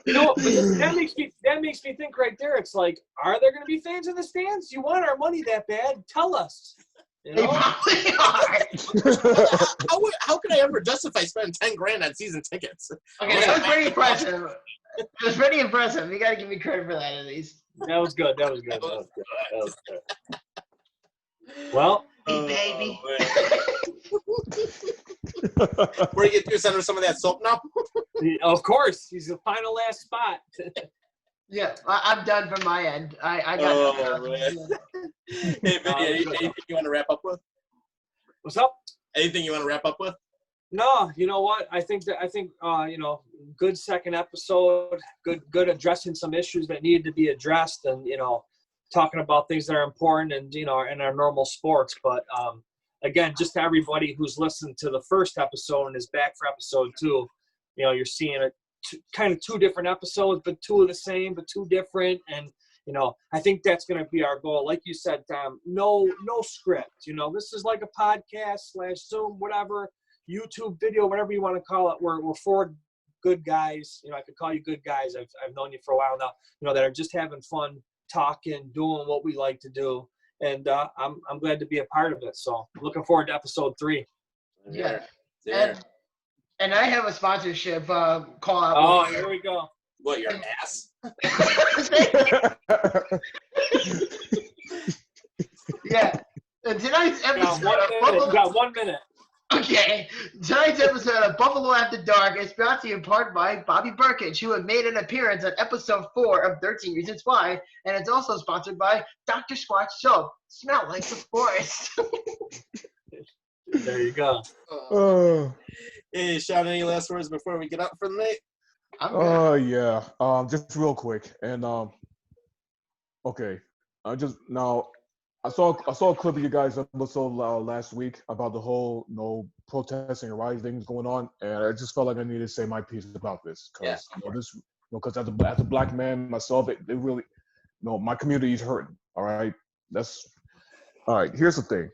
You know, but that makes me think right there. It's like, are there going to be fans in the stands? You want our money that bad? Tell us. You They know? probably are. How could I ever justify spending $10,000 on season tickets? Okay, that was pretty impressive. It was pretty impressive. You got to give me credit for that at least. That was good. Well, Hey, baby. What are you gonna do? Send her some of that soap now? of course, he's the final last spot. Yeah, I'm done from my end. I got man. Hey, Vinny, anything you want to wrap up with? What's up? Anything you want to wrap up with? No, you know what? I think good second episode, good addressing some issues that needed to be addressed, and talking about things that are important and in our normal sports. But again, just to everybody who's listened to the first episode and is back for episode 2, you're seeing kind of 2 different episodes, but 2 of the same, but 2 different. And I think that's going to be our goal. Like you said, Tom, no script. This is like a podcast / Zoom, whatever. YouTube video, whatever you want to call it. We're 4 good guys. I could call you good guys. I've known you for a while now. That are just having fun, talking, doing what we like to do, and I'm glad to be a part of it. So looking forward to episode 3. Yeah. And I have a sponsorship call out. Oh, here we go. What, your ass? Yeah. Tonight's episode. You got 1 minute. Okay, tonight's episode of Buffalo After Dark is brought to you in part by Bobby Burkage, who had made an appearance on episode 4 of 13 Reasons Why, and it's also sponsored by Dr.Squatch soap. Smell like the forest. There you go. Hey, Sean, any last words before we get up for the night? Yeah. Just real quick, and okay, I saw a clip of you guys episode last week about the whole protesting and rioting things going on, and I just felt like I needed to say my piece about this because because as a black man myself, it really my community is hurting. All right, that's all right. Here's the thing: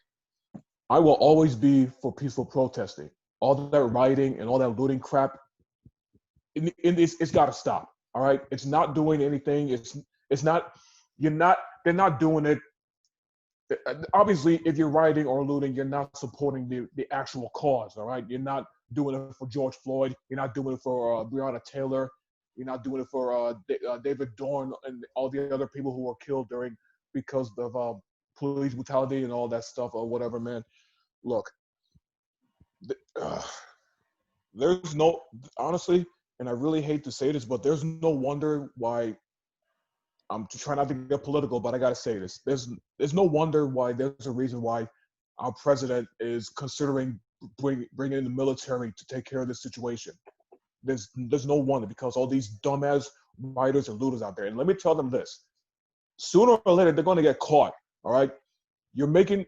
I will always be for peaceful protesting. All that rioting and all that looting crap, it's got to stop. All right, it's not doing anything. It's not. They're not doing it. Obviously, if you're rioting or looting, you're not supporting the actual cause, all right? You're not doing it for George Floyd. You're not doing it for Breonna Taylor. You're not doing it for David Dorn and all the other people who were killed because of police brutality and all that stuff or whatever, man. Look, there's no, honestly, and I really hate to say this, but there's no wonder why. I'm trying not to get political, but I gotta say this. There's no wonder why there's a reason why our president is considering bringing in the military to take care of this situation. There's no wonder because all these dumbass rioters and looters out there. And let me tell them this: sooner or later they're going to get caught. All right, you're making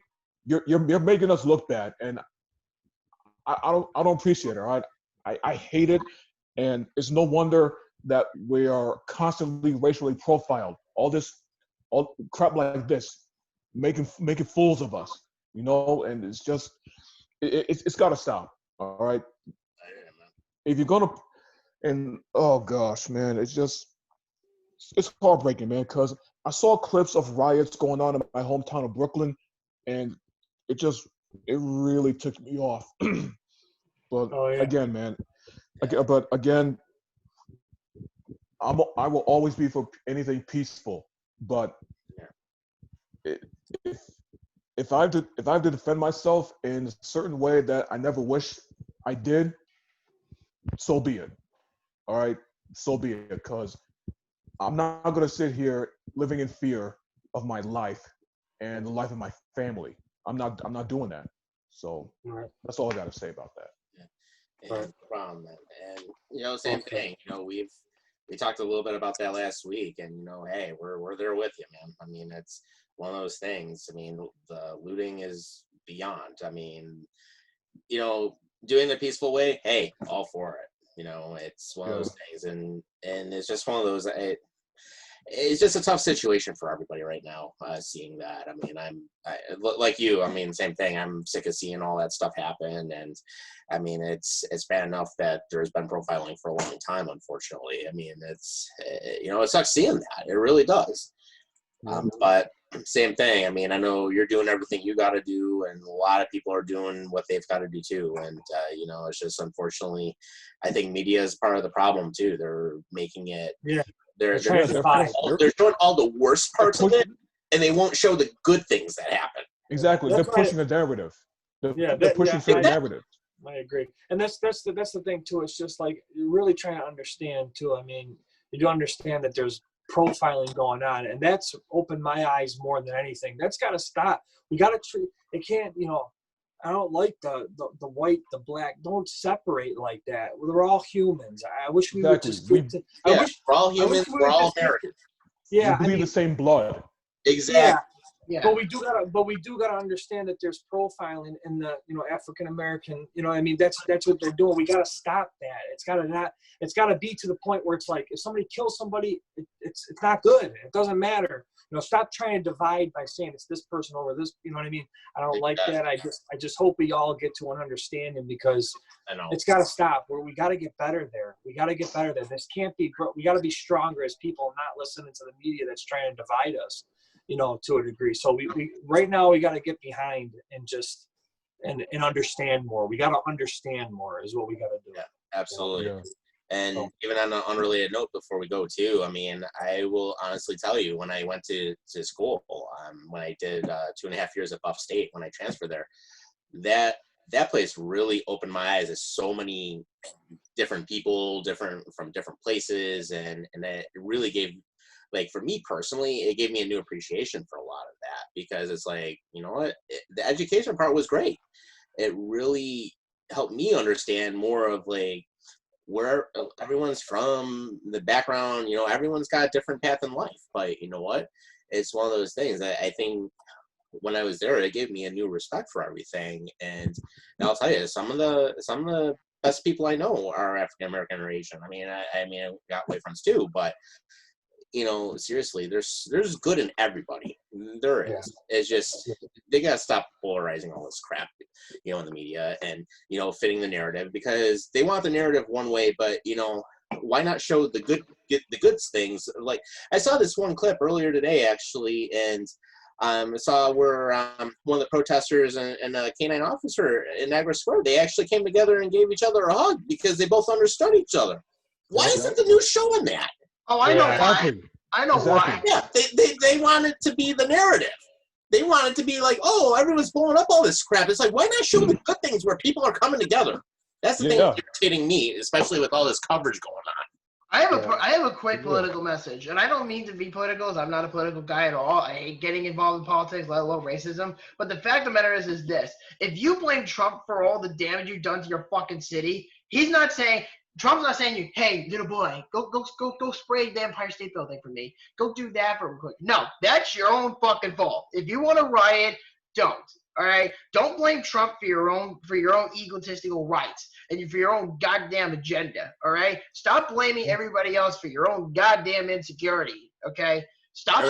us look bad, and I don't appreciate it. All right, I hate it, and it's no wonder that we are constantly racially profiled. All crap like this, making fools of us, and it's just, it's got to stop. All right. If you're gonna, and oh gosh, man, it's heartbreaking, man, because I saw clips of riots going on in my hometown of Brooklyn, and it really took me off. But again, man, I will always be for anything peaceful, but if I have to defend myself in a certain way that I never wish I did, so be it. All right, so be it. Because I'm not gonna sit here living in fear of my life and the life of my family. I'm not doing that. So that's all I got to say about that. Yeah. And Fromm, and same thing. We talked a little bit about that last week, and hey, we're there with you, man. I mean, it's one of those things. I mean, the looting is beyond. I mean, doing the peaceful way, hey, all for it. It's one of those things, and it's just one of those. It's just a tough situation for everybody right now. Seeing that, I mean, I like you. I mean, same thing. I'm sick of seeing all that stuff happen, and I mean, it's bad enough that there's been profiling for a long time. Unfortunately, I mean, it sucks seeing that. It really does. But same thing. I mean, I know you're doing everything you got to do, and a lot of people are doing what they've got to do too. And it's just unfortunately, I think media is part of the problem too. They're making it. Yeah. They're showing all the worst parts of it, and they won't show the good things that happen. Exactly. They're pushing a narrative. They're pushing certain narratives. I agree. And that's the thing too. It's just like you're really trying to understand too. I mean, you do understand that there's profiling going on, and that's opened my eyes more than anything. That's got to stop. We got to treat it. Can't I don't like the white, the black. Don't separate like that. We're all humans. I wish we would just we're all humans. We're all Americans. Yeah, we bleed the same blood. Exactly. Yeah. But we do gotta understand that there's profiling in the African American. I mean, that's what they're doing. We gotta stop that. It's gotta be to the point where it's like if somebody kills somebody, it's not good. It doesn't matter. Stop trying to divide by saying it's this person over this. You know what I mean? I don't like that. I just hope we all get to an understanding because it's gotta stop. We gotta get better there. We gotta get better there. This can't be. We gotta be stronger as people, and not listening to the media that's trying to divide us. To a degree. So we right now we got to get behind and just and understand more. We got to understand more is what we got to do. Yeah, absolutely. Yeah. And even on an unrelated note, before we go too, I mean, I will honestly tell you, when I went to school, when I did 2.5 years at Buff State, when I transferred there, that place really opened my eyes to so many different people, from different places, and it really gave. Like for me personally, it gave me a new appreciation for a lot of that because it's like, the education part was great. It really helped me understand more of like where everyone's from, the background, everyone's got a different path in life. But you know what? It's one of those things that I think when I was there, it gave me a new respect for everything. And I'll tell you, some of the best people I know are African American or Asian. I mean, I got white friends too, but seriously, there's good in everybody. There is. It's just they gotta stop polarizing all this crap, in the media and fitting the narrative, because they want the narrative one way, but why not show the good things? Like I saw this one clip earlier today actually, and I saw where one of the protesters and a canine officer in Niagara Square, they actually came together and gave each other a hug because they both understood each other. Why isn't the news showing that? Oh, I know Exactly. why. I know why. Yeah, they want it to be the narrative. They want it to be like, oh, everyone's blowing up all this crap. It's like, why not show the good things where people are coming together? That's the thing that's irritating me, especially with all this coverage going on. I have a quick political message, and I don't mean to be political, as I'm not a political guy at all. I hate getting involved in politics, let alone racism. But the fact of the matter is this. If you blame Trump for all the damage you've done to your fucking city, Trump's not saying you, hey, little boy, go spray the Empire State Building for me. Go do that for me quick. No, that's your own fucking fault. If you want to riot, don't. All right? Don't blame Trump for your own egotistical rights and for your own goddamn agenda. All right? Stop blaming everybody else for your own goddamn insecurity. Okay? Stop.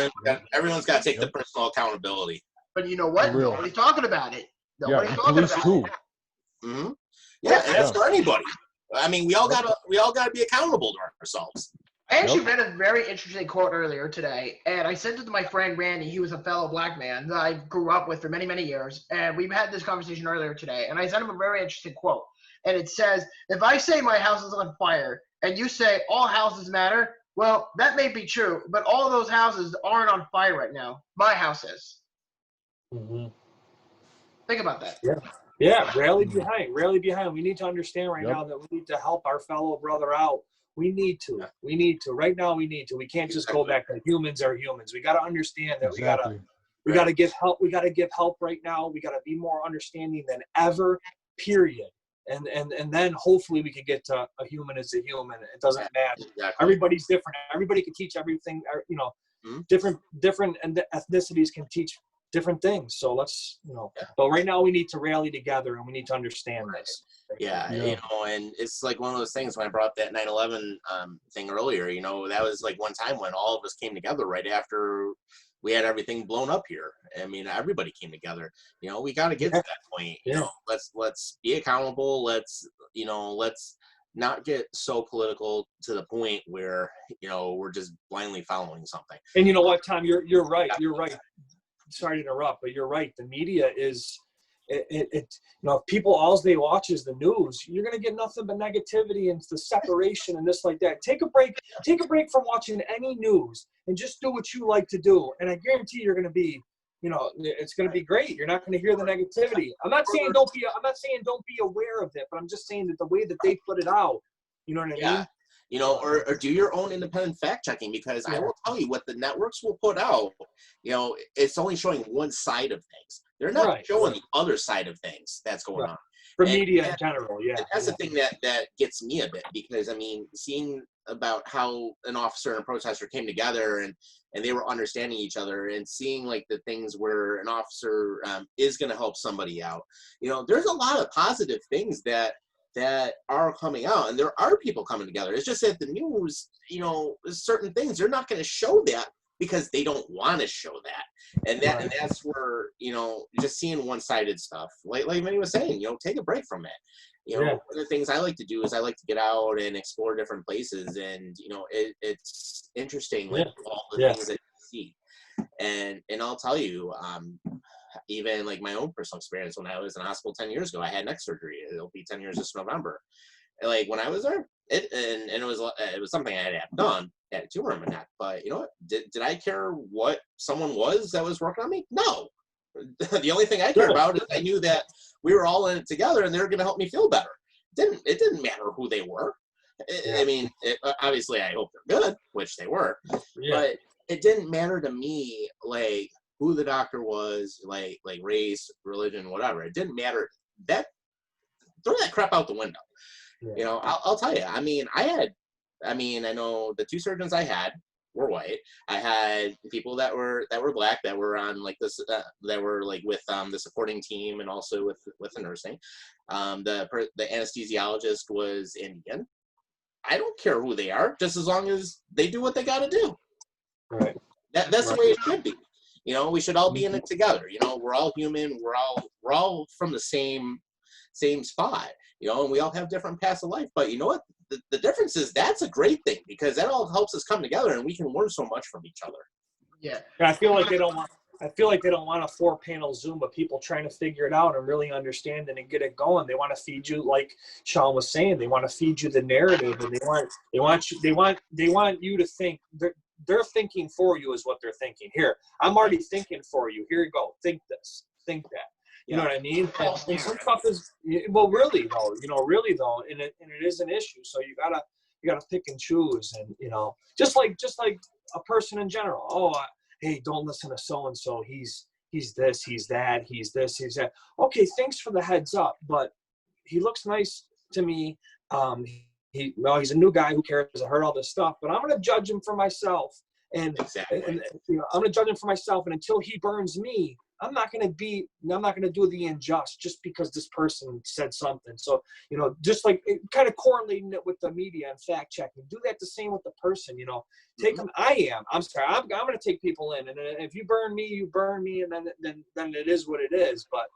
Everyone's got to take the personal accountability. But you know what? Nobody's talking about it. Nobody's talking police about too. it. Mm-hmm. Yeah, and that's for anybody. I mean, we all gotta be accountable to ourselves. I actually read a very interesting quote earlier today, and I sent it to my friend Randy. He was a fellow black man that I grew up with for many, many years, and we had this conversation earlier today, and I sent him a very interesting quote, and it says, if I say my house is on fire, and you say all houses matter, well, that may be true, but all those houses aren't on fire right now. My house is. Mm-hmm. Think about that. Yeah, rally behind. We need to understand right now that we need to help our fellow brother out. We need to. Right now, we need to. We can't just go back to humans are humans. We got to understand that we got to give help. We got to give help right now. We got to be more understanding than ever, period. And then hopefully we can get to a human is a human. It doesn't matter. Exactly. Everybody's different. Everybody can teach everything. Different ethnicities can teach different things. So let's, but right now we need to rally together and we need to understand this. Yeah, and it's like one of those things when I brought up that 9/11 thing earlier, that was like one time when all of us came together right after we had everything blown up here. I mean, everybody came together. We got to get to that point. Let's be accountable. Let's not get so political to the point where, we're just blindly following something. And you know what, Tom, you're right. You're right. Sorry to interrupt, but you're right. The media is, if people, all they watch is the news, you're going to get nothing but negativity and the separation and this like that. Take a break from watching any news and just do what you like to do. And I guarantee you're going to be, it's going to be great. You're not going to hear the negativity. I'm not saying don't be aware of it, but I'm just saying that the way that they put it out, you know what I mean? Or do your own independent fact checking, because I will tell you what the networks will put out, it's only showing one side of things. They're not showing the other side of things that's going on. For media in general, That's the thing that gets me a bit, because, I mean, seeing about how an officer and a protester came together and they were understanding each other, and seeing like the things where an officer is going to help somebody out. There's a lot of positive things that are coming out, and there are people coming together. It's just that the news, certain things, they're not going to show that because they don't want to show that. And that's where, just seeing one-sided stuff, like Vinny was saying, take a break from it. One of the things I like to do is I like to get out and explore different places, and, it's interesting, like all the things that you see. And I'll tell you, even like my own personal experience, when I was in the hospital 10 years ago, I had neck surgery. It'll be 10 years this November. And like when I was there, it was something I had to have done. I had a tumor in my neck. But you know what? Did I care what someone was that was working on me? No. The only thing I cared about is I knew that we were all in it together and they were going to help me feel better. It didn't matter who they were. I mean, obviously I hope they're good, which they were. But it didn't matter to me, like, who the doctor was, like race, religion, whatever. It didn't matter. Throw that crap out the window. I'll tell you. I mean, I know the two surgeons I had, were white. I had people that were black, that were on like this, that were like with the supporting team and also with the nursing. The anesthesiologist was Indian. I don't care who they are, just as long as they do what they got to do. Right. That's the way it should be. You know, we should all be in it together. You know, we're all human. We're all from the same spot. You know, and we all have different paths of life. But you know what? The difference is that's a great thing, because that all helps us come together, and we can learn so much from each other. Yeah. I feel like they don't want a 4-panel Zoom of people trying to figure it out and really understand it and get it going. They want to feed you, like Sean was saying, they want to feed you the narrative, and they want you to think. They're thinking for you is what they're thinking. Here, I'm already thinking for you. Here you go. Think this. Think that. You know what I mean? And some stuff is, well, really though, and it is an issue. So you gotta pick and choose, and just like a person in general. Oh, hey, don't listen to so and so. He's this, he's that, he's this, he's that. Okay, thanks for the heads up, but he looks nice to me. He's a new guy. Who cares? I heard all this stuff, but I'm gonna judge him for myself, and I'm gonna judge him for myself. And until he burns me, I'm not gonna do the unjust just because this person said something. So just like kind of correlating it with the media and fact checking, do that the same with the person. Take them. I'm sorry. I'm gonna take people in, and if you burn me, you burn me, and then it is what it is. But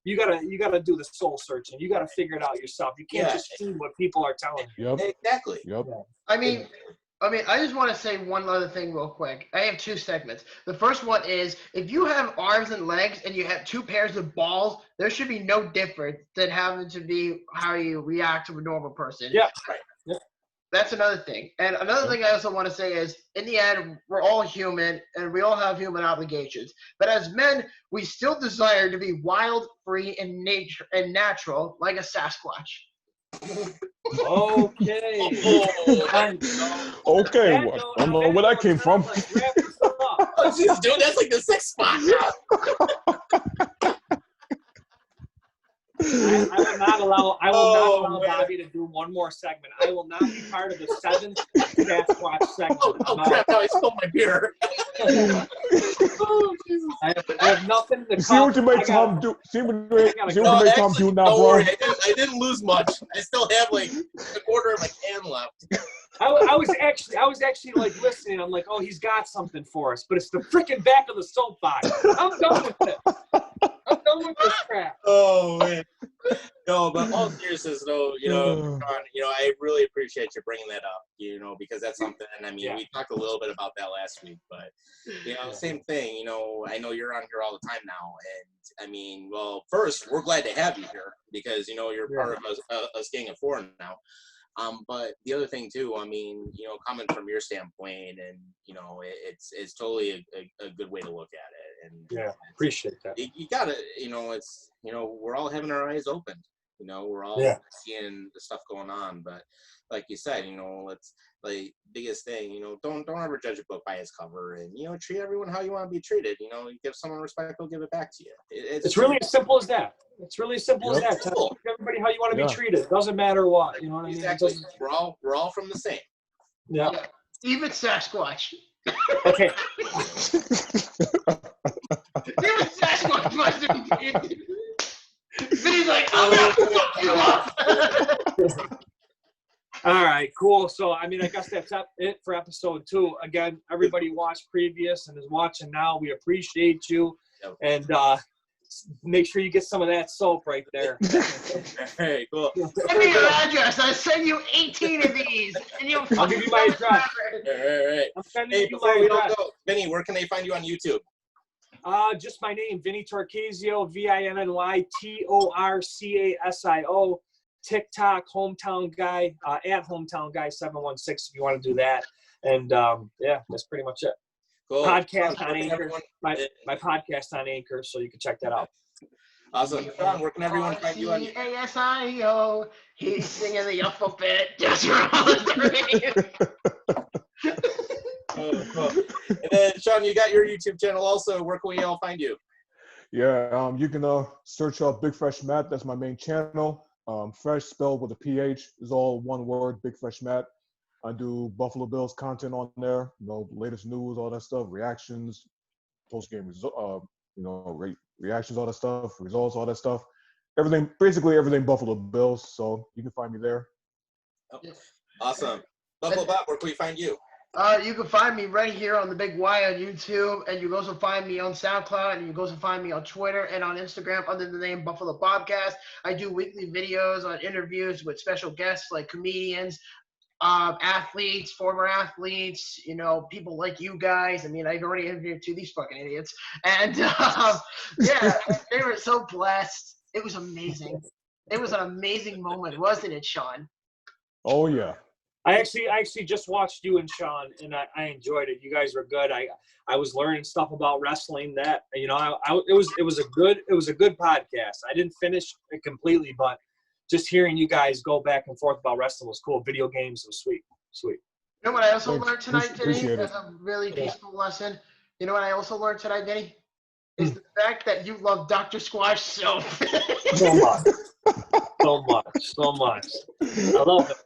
you gotta do the soul searching. You gotta figure it out yourself. You can't just see what people are telling you. Yep. Exactly. Yep. I mean, I just want to say one other thing real quick. I have two segments. The first one is, if you have arms and legs and you have two pairs of balls, there should be no difference than having to be how you react to a normal person. Yeah. Right. Yeah. That's another thing. And another thing I also want to say is, in the end, we're all human and we all have human obligations. But as men, we still desire to be wild, free, and natural, like a Sasquatch. Okay. Okay, I don't know where that came from. Oh, jeez, dude, that's like the sixth spot. I will not allow Bobby to do one more segment. I will not be part of the 7th Sasquatch segment. Oh crap, now I spilled my beer. I have nothing to See what you make Tom do. See what you make Tom do now, don't bro. worry, I didn't lose much. I still have like a quarter of my can left. I was actually like listening. I'm like, oh, he's got something for us, but it's the freaking back of the soapbox. I'm done with it. I'm done with this crap. Oh man. No, but all seriousness though, Sean, I really appreciate you bringing that up, because that's something. I mean, we talked a little bit about that last week, but same thing. I know you're on here all the time now, and I mean, well, first, we're glad to have you here because you're part of us gang of 4 now. But the other thing too, I mean, coming from your standpoint, and it's totally a good way to look at it. And appreciate that. You gotta, it's we're all having our eyes open. We're all seeing the stuff going on. But like you said, it's like biggest thing. Don't ever judge a book by its cover, and treat everyone how you want to be treated. You give someone respect, they'll give it back to you. It's really as simple as that. It's really as simple as that. Tell everybody how you want to be treated. It doesn't matter what. You know what I mean? Exactly. We're all from the same. Yeah. Even Sasquatch. Okay. Even Sasquatch must have been. He's like, I'm gonna fuck you up. All right, cool. So, I mean, I guess that's it for episode 2. Again, everybody watched previous and is watching now. We appreciate you. And make sure you get some of that soap right there. Hey, cool. Send me your address. I'll send you 18 of these. And I'll give you my address. All right. I'm sending you before my we address. don't go, Vinny, where can they find you on YouTube? Just my name, Vinny Torcasio, VINNY TORCASIO. TikTok, Hometown Guy, at Hometown Guy 716 if you want to do that. And that's pretty much it. Cool. Podcast on Anchor. My podcast on Anchor, so you can check that out. Awesome. Sean, where can everyone find you on YouTube? CASIO. He's singing the alphabet just for all the Cool. And then, Sean, you got your YouTube channel also. Where can we all find you? Yeah, you can search up Big Fresh Matt. That's my main channel. Fresh spelled with a PH is all one word, Big Fresh Matt. I do Buffalo Bills content on there. You know, latest news, all that stuff, reactions, post game, reactions, all that stuff, results, all that stuff. Everything, basically everything Buffalo Bills. So you can find me there. Oh, awesome. Buffalo Bob, where can we find you? You can find me right here on the Big Y on YouTube, and you can also find me on SoundCloud, and you can also find me on Twitter and on Instagram under the name Buffalo Bobcast. I do weekly videos on interviews with special guests like comedians, athletes, former athletes, you know, people like you guys. I mean, I've already interviewed two of these fucking idiots, and yeah, they were so blessed. It was amazing. It was an amazing moment, wasn't it, Sean? Oh yeah. I actually just watched you and Sean, and I enjoyed it. You guys were good. I was learning stuff about wrestling that, you know, it was a good podcast. I didn't finish it completely, but just hearing you guys go back and forth about wrestling was cool. Video games was sweet. You know what I also Thanks. learned tonight, Denny? Appreciate it. As a really peaceful lesson. You know what I also learned tonight, Denny? Is the fact that you love Dr.Squatch so so much. I love it.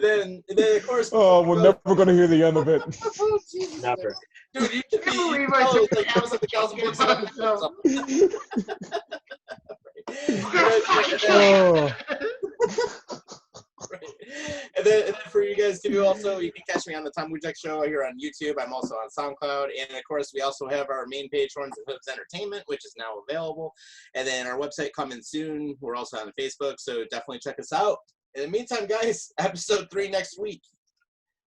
then of course. Oh, we're never going to hear the end of it. Oh, Jesus. Never. Dude, you could be believe I took like the the cows and books up. Oh. Right. And then for you guys too, also, you can catch me on the Tom Wujek Show here on YouTube. I'm also on SoundCloud. And, of course, we also have our main page, Horns and Hooves Entertainment, which is now available. And then our website coming soon. We're also on Facebook, so definitely check us out. In the meantime, guys, episode 3 next week.